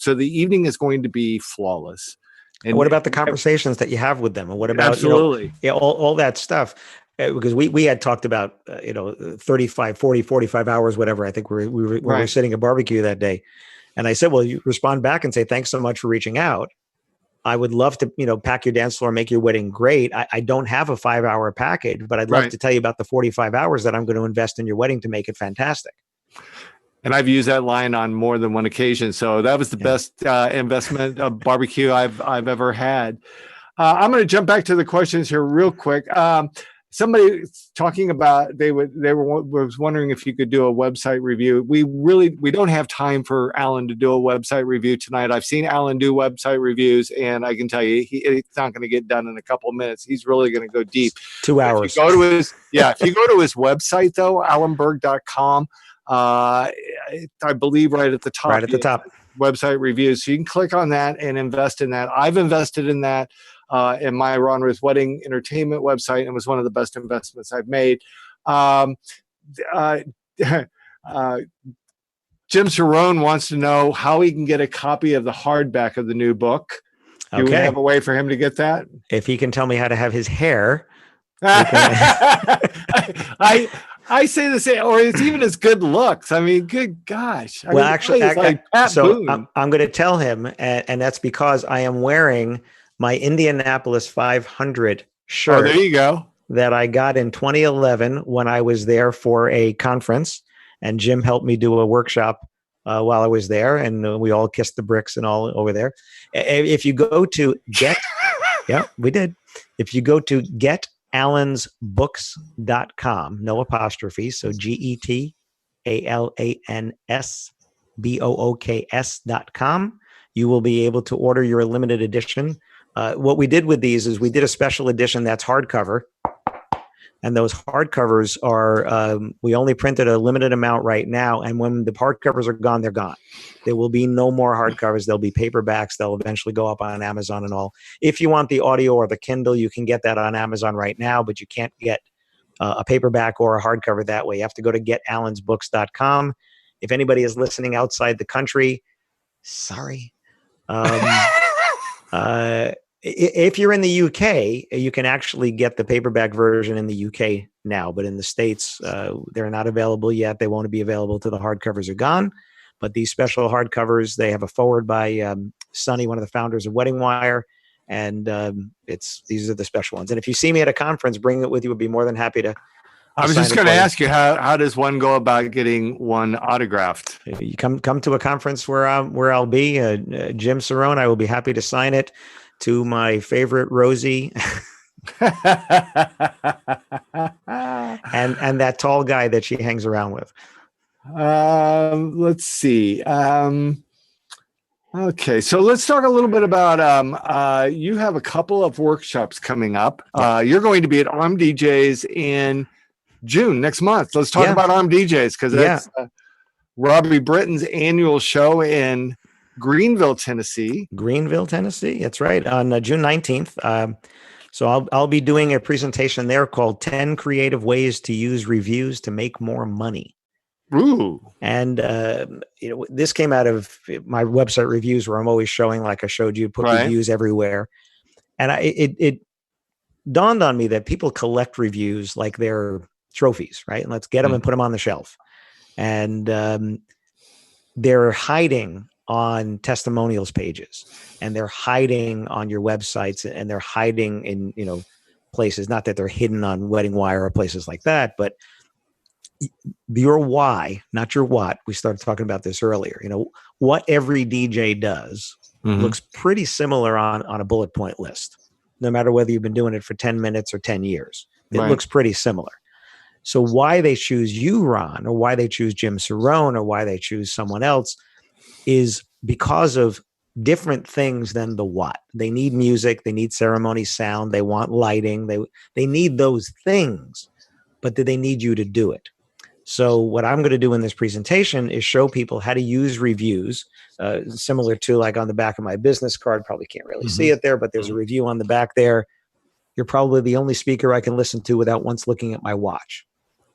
the evening is going to be flawless. And what about the conversations that you have with them? And what about absolutely all that stuff? Because we had talked about 35, 40, 45 hours, whatever. I think we were sitting at barbecue that day, and I said, well, you respond back and say, thanks so much for reaching out. I would love to, pack your dance floor, make your wedding great. I don't have a 5 hour package, but I'd love to tell you about the 45 hours that I'm going to invest in your wedding to make it fantastic. And I've used that line on more than one occasion. So that was the best investment of barbecue I've ever had. I'm going to jump back to the questions here real quick. Somebody talking about was wondering if you could do a website review. We don't have time for Alan to do a website review tonight. I've seen Alan do website reviews, and I can tell you it's not going to get done in a couple of minutes. He's really going to go deep. 2 hours. If you go to his website though, alanberg.com, I believe right at the top. Right at the top. Website reviews. So you can click on that and invest in that. I've invested in that. In my Ron Ruth Wedding Entertainment website, and was one of the best investments I've made. Jim Cerrone wants to know how he can get a copy of the hardback of the new book. Do we have a way for him to get that? If he can tell me how to have his hair. I say the same, or it's even his good looks. I mean, good gosh. I'm going to tell him, and that's because I am wearing my Indianapolis 500 shirt. Oh, there you go. That I got in 2011 when I was there for a conference, and Jim helped me do a workshop while I was there, and we all kissed the bricks and all over there. If you go to yeah, we did. If you go to getallansbooks.com, no apostrophe, so GETALANSBOOKS.com, you will be able to order your limited edition. What we did with these is we did a special edition that's hardcover. And those hardcovers are, we only printed a limited amount right now. And when the hardcovers are gone, they're gone. There will be no more hardcovers. There'll be paperbacks. They'll eventually go up on Amazon and all. If you want the audio or the Kindle, you can get that on Amazon right now, but you can't get a paperback or a hardcover that way. You have to go to getallansbooks.com. If anybody is listening outside the country, sorry. If you're in the UK, you can actually get the paperback version in the UK now, but in the States, they're not available yet. They won't be available till the hardcovers are gone. But these special hardcovers, they have a foreword by Sonny, one of the founders of Wedding Wire, and these are the special ones. And if you see me at a conference, bring it with you. We'd be more than happy to. I was just going to ask you, how does one go about getting one autographed? You come to a conference where I'll be, Jim Cerrone. I will be happy to sign it to my favorite Rosie and that tall guy that she hangs around with. Let's see. Okay, so let's talk a little bit about you have a couple of workshops coming up. You're going to be at Arm DJs in June next month. Let's talk about Arm DJs, because that's Robbie Britton's annual show in Greenville, Tennessee. That's right. On June 19th. So I'll be doing a presentation there called 10 Creative Ways to Use Reviews to Make More Money. Ooh. And this came out of my website reviews, where I'm always showing, like I showed you, put reviews everywhere. And it dawned on me that people collect reviews like they're trophies, right? And let's get them and put them on the shelf. And they're hiding on testimonials pages, and they're hiding on your websites, and they're hiding in, places, not that they're hidden on Wedding Wire or places like that, but your why, not your what. We started talking about this earlier. What every DJ does looks pretty similar on a bullet point list, no matter whether you've been doing it for 10 minutes or 10 years. It looks pretty similar. So why they choose you, Ron, or why they choose Jim Cerrone, or why they choose someone else is because of different things than the what. They need music, they need ceremony sound, they want lighting, they need those things, but do they need you to do it? So what I'm going to do in this presentation is show people how to use reviews, similar to like on the back of my business card. Probably can't really see it there, but there's a review on the back there. You're probably the only speaker I can listen to without once looking at my watch,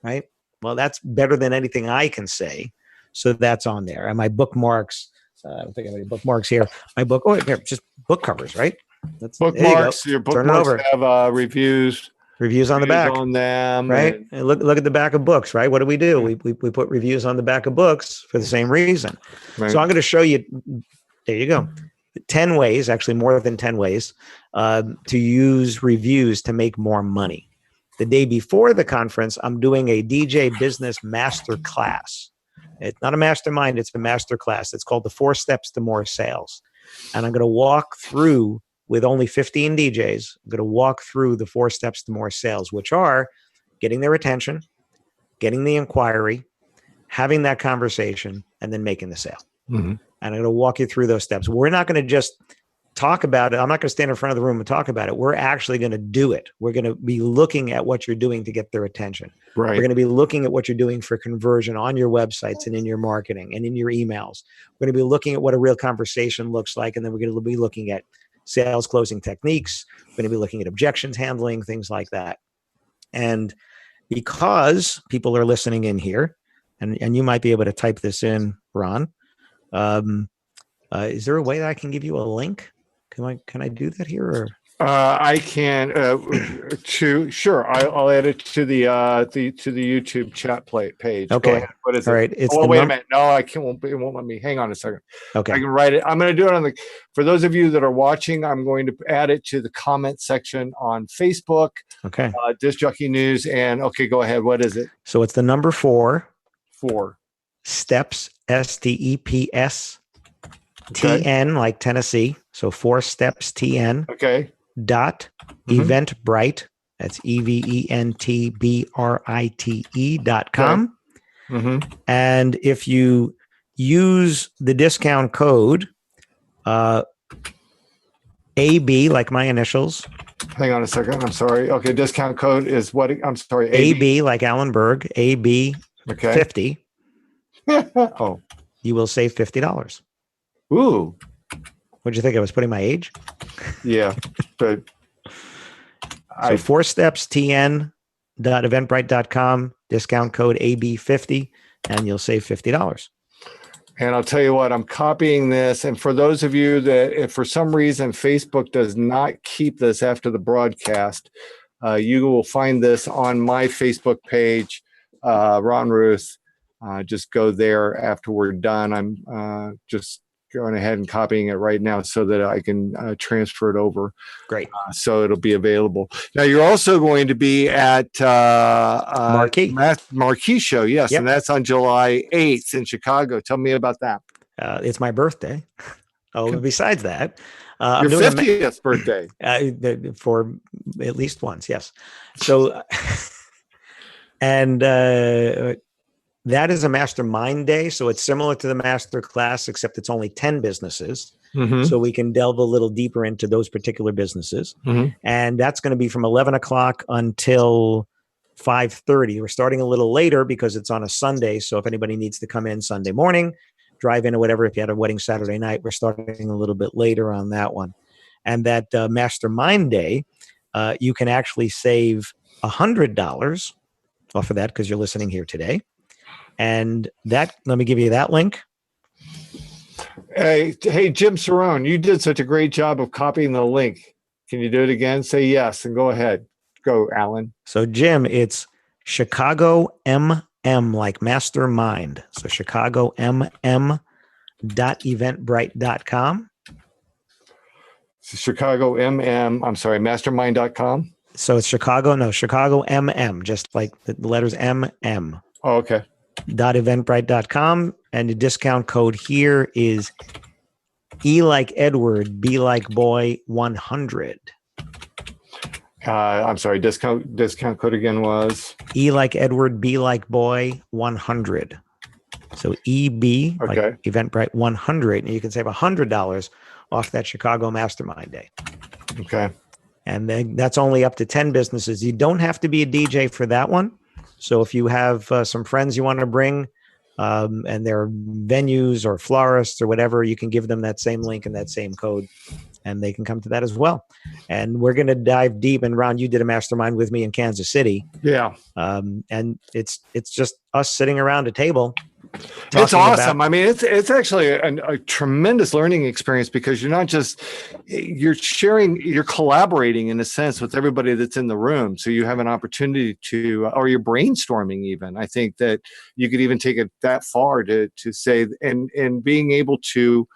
right? Well, that's better than anything I can say. So that's on there. And my bookmarks, I don't think I have any bookmarks here. My book, just book covers, right? Bookmarks, your bookmarks have reviews. Reviews on the back. On them. Right? And look at the back of books, right? What do? We put reviews on the back of books for the same reason. Right. So I'm going to show you, there you go, 10 ways, actually more than 10 ways, to use reviews to make more money. The day before the conference, I'm doing a DJ business master class. It's not a mastermind, it's a master class. It's called the 4 Steps to More Sales. And I'm going to walk through, with only 15 DJs, I'm going to walk through the 4 steps to more sales, which are getting their attention, getting the inquiry, having that conversation, and then making the sale. And I'm going to walk you through those steps. We're not going to just talk about it. I'm not going to stand in front of the room and talk about it. We're actually going to do it. We're going to be looking at what you're doing to get their attention. Right. We're going to be looking at what you're doing for conversion on your websites and in your marketing and in your emails. We're going to be looking at what a real conversation looks like. And then we're going to be looking at sales closing techniques. We're going to be looking at objections handling, things like that. And because people are listening in here, and you might be able to type this in, Ron. Is there a way that I can give you a link? Can I do that here? Or? I can sure. I'll add it to the YouTube chat page. Okay. Go ahead. What is All it? right. It's wait a minute. No, I can't. It won't let me. Hang on a second. Okay. I can write it. I'm going to do it on for those of you that are watching, I'm going to add it to the comment section on Facebook. Okay. Disc Jockey News. And okay, go ahead. What is it? So it's the number 4. 4 steps, STEPS, Okay. TN like Tennessee. So 4 steps TN. Okay. Dot Eventbrite. That's EVENTBRITE.com. Mm-hmm. And if you use the discount code AB, like my initials. Hang on a second. I'm sorry. Okay. Discount code is what? I'm sorry. AB like Alan Berg. AB okay. 50. Oh. You will save $50. Ooh. What'd you think? I was putting my age? Yeah. But so 4 steps TN.eventbrite.com, discount code AB50, and you'll save $50. And I'll tell you what, I'm copying this. And for those of you that, if for some reason Facebook does not keep this after the broadcast, you will find this on my Facebook page, Ron Ruth. Just go there after we're done. I'm just going ahead and copying it right now so that I can transfer it over. Great. So it'll be available. Now you're also going to be at Marquee Show. Yes. Yep. And that's on July 8th in Chicago. Tell me about that. It's my birthday. Oh, besides that, your 50th birthday. For at least once. Yes. So, and, that is a mastermind day. So it's similar to the master class, except it's only 10 businesses. Mm-hmm. So we can delve a little deeper into those particular businesses. Mm-hmm. And that's going to be from 11 o'clock until 5:30. We're starting a little later because it's on a Sunday. So if anybody needs to come in Sunday morning, drive in or whatever, if you had a wedding Saturday night, we're starting a little bit later on that one. And that mastermind day, you can actually save $100 off of that because you're listening here today. And that, let me give you that link. Hey, Jim Cerrone, you did such a great job of copying the link. Can you do it again? Say yes and go ahead. Go, Alan. So, Jim, it's Chicago MM, like Mastermind. So, Chicago MM.eventbrite.com. Chicago MM, I'm sorry, mastermind.com. So, it's Chicago MM, just like the letters MM. Oh, okay. .eventbrite.com, and the discount code here is E like Edward, B like boy 100. I'm sorry, discount code again was E like Edward, B like boy 100. So EB, okay, like Eventbrite 100, and you can save $100 off that Chicago Mastermind Day. Okay. And then that's only up to 10 businesses. You don't have to be a DJ for that one. So if you have some friends you want to bring, and they're venues or florists or whatever, you can give them that same link and that same code, and they can come to that as well. And we're going to dive deep. And Ron, you did a mastermind with me in Kansas City. Yeah. And it's just us sitting around a table. It's awesome. I mean, it's actually a tremendous learning experience because you're sharing, you're collaborating in a sense with everybody that's in the room. So you have an opportunity to, or you're brainstorming even. I think that you could even take it that far to say, and being able to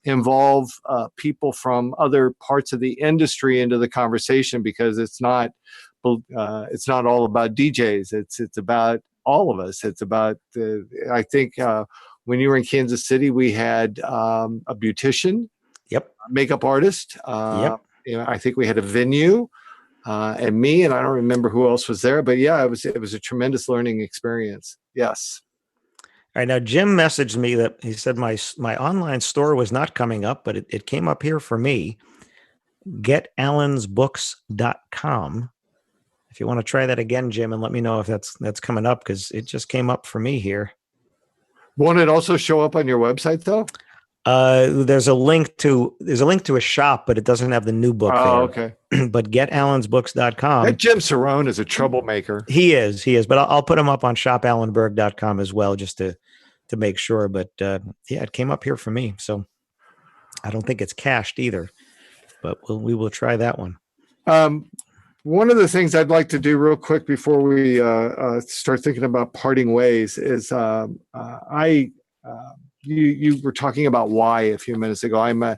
involve people from other parts of the industry into the conversation, because it's not all about DJs. It's about all of us. It's about I think when you were in Kansas City, we had a beautician, yep, makeup artist. Yep. I think we had a venue, and me, and I don't remember who else was there, but yeah, it was a tremendous learning experience. Yes. All right. Now, Jim messaged me that he said my online store was not coming up, but it came up here for me. GetAlansBooks.com. If you want to try that again, Jim, and let me know if that's coming up, because it just came up for me here. Won't it also show up on your website, though? There's a link to a shop, but it doesn't have the new book there. Okay. But getallansbooks.com. That Jim Cerrone is a troublemaker. He is. But I'll put him up on shopalanberg.com as well, just to make sure. But it came up here for me, so I don't think it's cached either. But we will try that one. One of the things I'd like to do real quick before we start thinking about parting ways is you were talking about why a few minutes ago.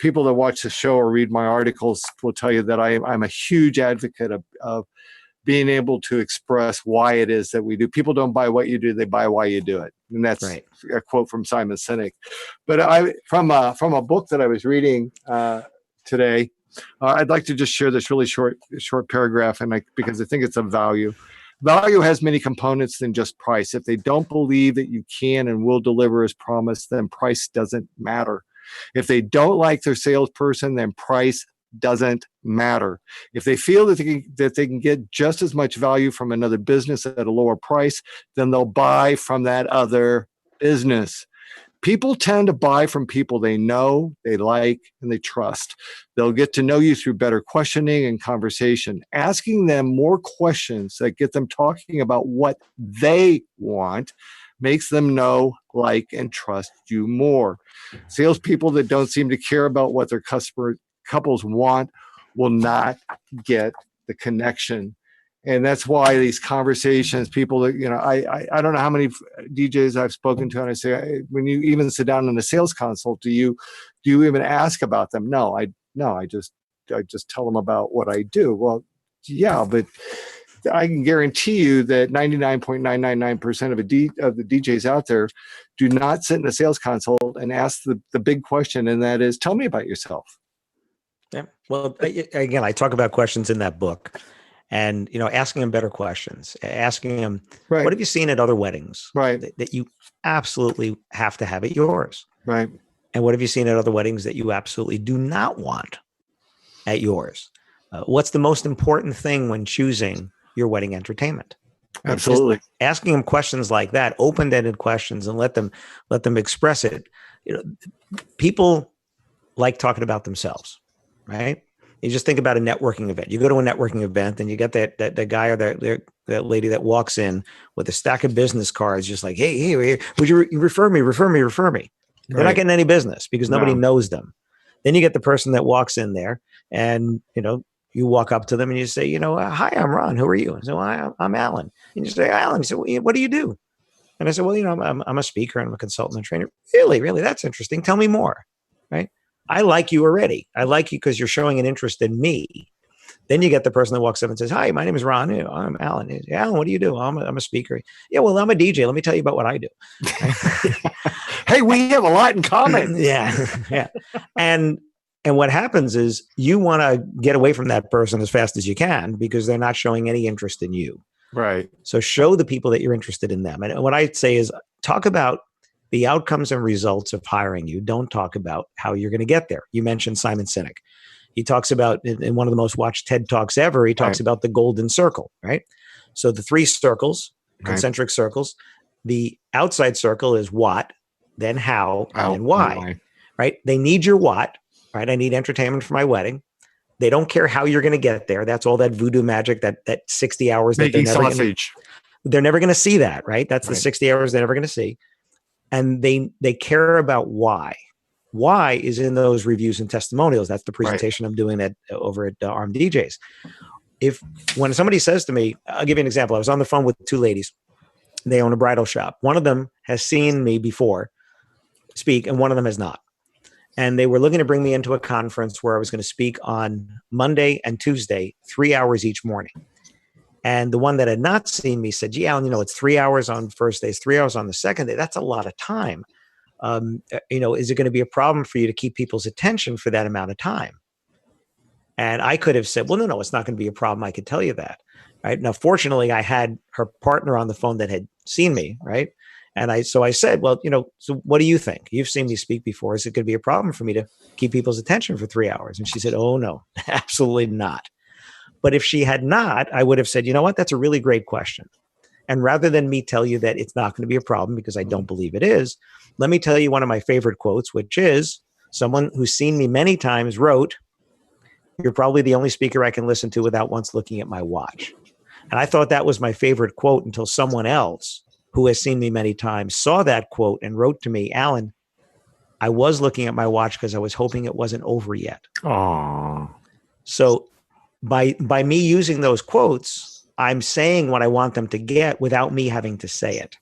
People that watch the show or read my articles will tell you that I'm a huge advocate of being able to express why it is that we do. People don't buy what you do; they buy why you do it, and that's right. A quote from Simon Sinek. But from a book that I was reading today. I'd like to just share this really short paragraph, because I think it's of value. Value has many components than just price. If they don't believe that you can and will deliver as promised, then price doesn't matter. If they don't like their salesperson, then price doesn't matter. If they feel that they can get just as much value from another business at a lower price, then they'll buy from that other business. People tend to buy from people they know, they like, and they trust. They'll get to know you through better questioning and conversation. Asking them more questions that get them talking about what they want makes them know, like, and trust you more. Salespeople that don't seem to care about what their couples want will not get the connection. And that's why these conversations, people that, I don't know how many DJs I've spoken to, and I say, when you even sit down in a sales consult, do you even ask about them? No, I just tell them about what I do. Well, yeah, but I can guarantee you that 99.999% of the DJs out there do not sit in a sales consult and ask the big question, and that is, tell me about yourself. Yeah. Well, again, I talk about questions in that book. And, asking them better questions, asking them, What have you seen at other weddings that you absolutely have to have at yours? Right. And what have you seen at other weddings that you absolutely do not want at yours? What's the most important thing when choosing your wedding entertainment? Absolutely. Just asking them questions like that, open-ended questions, and let them express it. People like talking about themselves, right? You just think about a networking event. You go to a networking event and you get that guy or that lady that walks in with a stack of business cards, just like, hey, would you refer me? They're not getting any business because nobody knows them. Then you get the person that walks in there and, you walk up to them and you say, hi, I'm Ron. Who are you? I say, well, I'm Alan. And you say, Alan. You say, well, what do you do? And I said, well, I'm a speaker and I'm a consultant and trainer. Really? That's interesting. Tell me more. Right? I like you already. I like you because you're showing an interest in me. Then you get the person that walks up and says, hi, my name is Ron. I'm Alan. Alan, what do you do? I'm a speaker. Yeah, well, I'm a DJ. Let me tell you about what I do. Hey, we have a lot in common. Yeah. And what happens is you want to get away from that person as fast as you can because they're not showing any interest in you. Right. So show the people that you're interested in them. And what I'd say is talk about the outcomes and results of hiring you. Don't talk about how you're going to get there. You mentioned Simon Sinek. He talks about, in one of the most watched TED Talks ever, he talks about the golden circle, right? So the three circles, concentric circles, the outside circle is what, then how, and why, right? They need your what, right? I need entertainment for my wedding. They don't care how you're going to get there. That's all that voodoo magic, that 60 hours. Making sausage. They're never going to see that, right? That's the 60 hours they're never going to see. And they care about why. Why is in those reviews and testimonials. That's the presentation I'm doing over at Armed DJs. When somebody says to me, I'll give you an example. I was on the phone with two ladies. They own a bridal shop. One of them has seen me before speak, and one of them has not. And they were looking to bring me into a conference where I was going to speak on Monday and Tuesday, 3 hours each morning. And the one that had not seen me said, gee, Alan, it's 3 hours on first day, 3 hours on the second day. That's a lot of time. Is it going to be a problem for you to keep people's attention for that amount of time? And I could have said, well, no, it's not going to be a problem. I could tell you that. Right now, fortunately, I had her partner on the phone that had seen me. Right. And I said, well, so what do you think? You've seen me speak before. Is it going to be a problem for me to keep people's attention for 3 hours? And she said, oh, no, absolutely not. But if she had not, I would have said, you know what? That's a really great question. And rather than me tell you that it's not going to be a problem, because I don't believe it is, let me tell you one of my favorite quotes, which is someone who's seen me many times wrote, "You're probably the only speaker I can listen to without once looking at my watch." And I thought that was my favorite quote until someone else who has seen me many times saw that quote and wrote to me, "Alan, I was looking at my watch because I was hoping it wasn't over yet." Oh. So by me using those quotes, I'm saying what I want them to get without me having to say it.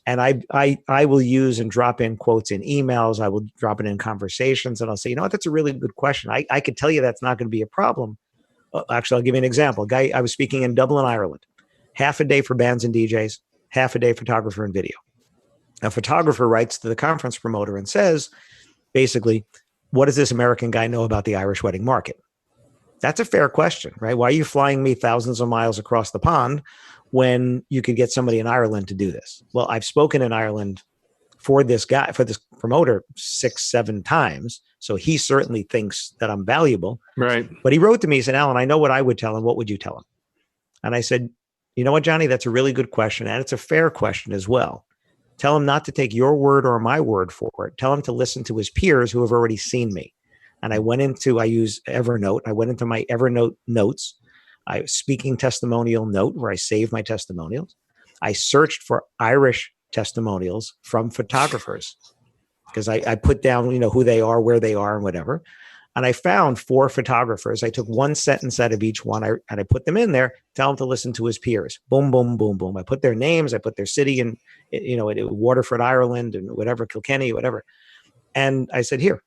And I will use and drop in quotes in emails. I will drop it in conversations, and I'll say, you know what, that's a really good question. I could tell you that's not going to be a problem. Actually, I'll give you an example. I was speaking in Dublin, Ireland, half a day for bands and DJs, half a day photographer and video. A photographer writes to the conference promoter and says, basically, what does this American guy know about the Irish wedding market? That's a fair question, right? Why are you flying me thousands of miles across the pond when you could get somebody in Ireland to do this? Well, I've spoken in Ireland for this guy, for this promoter 6-7 times. So he certainly thinks that I'm valuable. Right. But he wrote to me, he said, "Alan, I know what I would tell him. What would you tell him?" And I said, "You know what, Johnny, that's a really good question. And it's a fair question as well. Tell him not to take your word or my word for it. Tell him to listen to his peers who have already seen me." And I use Evernote. I went into my Evernote notes, speaking testimonial note where I save my testimonials. I searched for Irish testimonials from photographers because I put down, who they are, where they are, and whatever. And I found 4 photographers. I took one sentence out of each one and I put them in there, tell them to listen to his peers. Boom, boom, boom, boom. I put their names, I put their city in, Waterford, Ireland, and whatever, Kilkenny, whatever. And I said, here.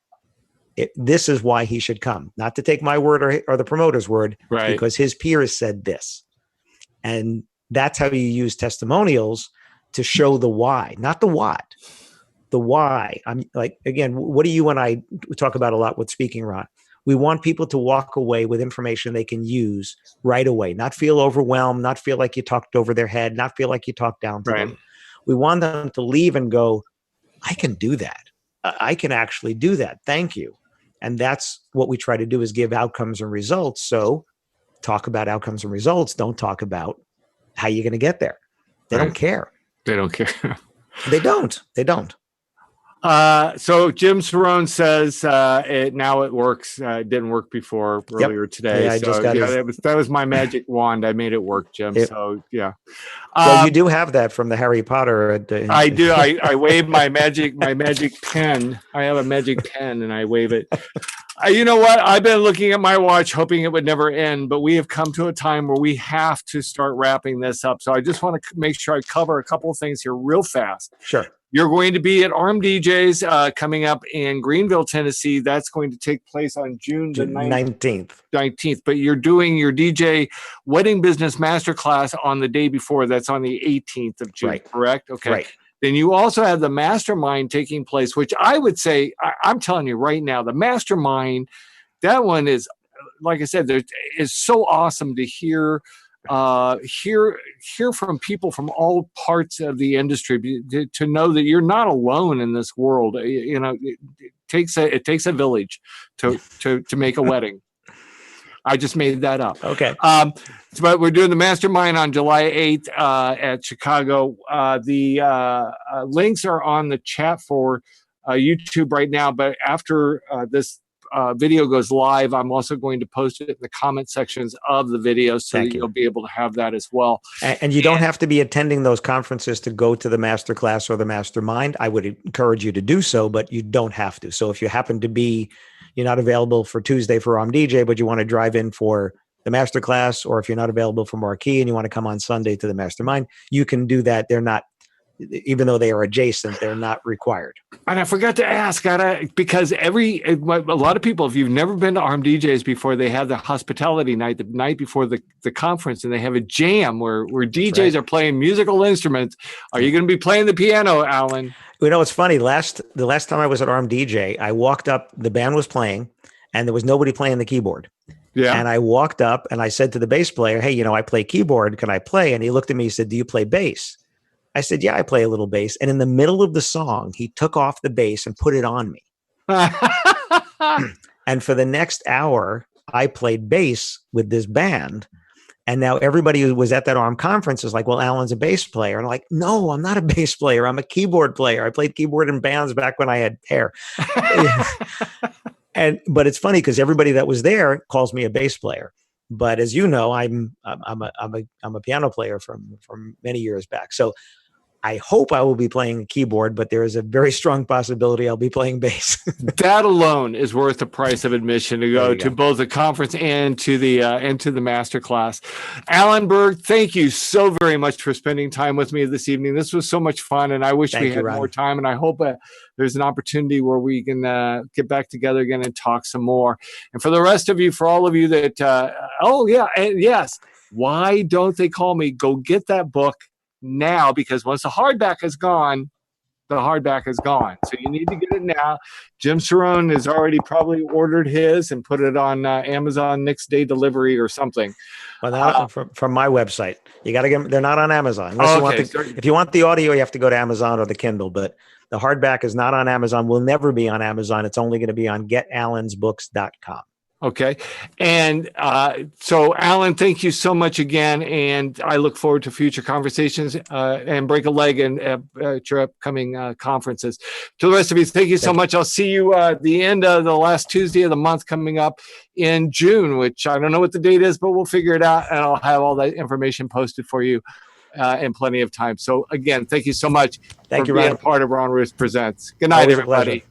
This is why he should come, not to take my word or the promoter's word, right, because his peers said this. And that's how you use testimonials to show the why, not the what, the why. I'm like, again, what do you and I talk about a lot with speaking, Ron? We want people to walk away with information they can use right away, not feel overwhelmed, not feel like you talked over their head, not feel like you talked down to them. We want them to leave and go, I can do that. I can actually do that. Thank you. And that's what we try to do, is give outcomes and results. So talk about outcomes and results. Don't talk about how you're going to get there. They don't care. They don't care. They don't. So Jim Cerrone says now it works. It didn't work before earlier today. Yeah, that was my magic wand. I made it work, Jim. So yeah. Well, you do have that from the Harry Potter. I do. I wave my magic pen. I have a magic pen and I wave it. You know what? I've been looking at my watch, hoping it would never end, but we have come to a time where we have to start wrapping this up. So I just want to make sure I cover a couple of things here real fast. Sure. You're going to be at ARM DJs coming up in Greenville, Tennessee. That's going to take place on June the 19th. But you're doing your DJ Wedding Business Masterclass on the day before. That's on the 18th of June, correct? Okay. Right. Then you also have the Mastermind taking place, which I would say, I'm telling you right now, the Mastermind, that one is, like I said, is so awesome to hear from people from all parts of the industry, to know that you're not alone in this world. It takes a village to make a wedding. I just made that up. Okay. But we're doing the Mastermind on July 8th at Chicago. The links are on the chat for YouTube right now, but after this video goes live, I'm also going to post it in the comment sections of the video, so that you'll be able to have that as well. And you don't have to be attending those conferences to go to the masterclass or the Mastermind. I would encourage you to do so, but you don't have to. So if you happen to be, you're not available for Tuesday for DJ, but you want to drive in for the Masterclass, or if you're not available for Marquee and you want to come on Sunday to the Mastermind, you can do that. They're not, even though they are adjacent, they're not required. And I forgot to ask, because a lot of people, if you've never been to ARM DJs before, they have the hospitality night the night before the conference, and they have a jam where DJs are playing musical instruments. Are you going to be playing the piano, Alan? It's funny. The last time I was at ARM DJ, I walked up, the band was playing, and there was nobody playing the keyboard. Yeah. And I walked up and I said to the bass player, hey, I play keyboard. Can I play? And he looked at me, he said, do you play bass? I said, yeah, I play a little bass. And in the middle of the song, he took off the bass and put it on me. And for the next hour, I played bass with this band. And now everybody who was at that ARM conference is like, well, Alan's a bass player. And I'm like, no, I'm not a bass player. I'm a keyboard player. I played keyboard in bands back when I had hair. But it's funny because everybody that was there calls me a bass player. But as you know, I'm a piano player from many years back. So I hope I will be playing the keyboard, but there is a very strong possibility I'll be playing bass. That alone is worth the price of admission to go to both the conference and to the master class. Alan Berg, thank you so very much for spending time with me this evening. This was so much fun, and I wish we had more time. And I hope there's an opportunity where we can get back together again and talk some more. And for the rest of you, for all of you that, why don't they call me? Go get that book now, because once the hardback is gone, the hardback is gone. So you need to get it now. Jim Cerrone has already probably ordered his and put it on Amazon next day delivery or something. Well, from my website, you got to get. They're not on Amazon. If you want the audio, you have to go to Amazon or the Kindle. But the hardback is not on Amazon. Will never be on Amazon. It's only going to be on getalansbooks.com. Okay. And so, Alan, thank you so much again. And I look forward to future conversations and break a leg at your upcoming conferences. To the rest of you, thank you so much. I'll see you at the end of the last Tuesday of the month coming up in June, which I don't know what the date is, but we'll figure it out. And I'll have all that information posted for you in plenty of time. So, again, thank you so much for being a part of Ron Ruth Presents. Good night, everybody.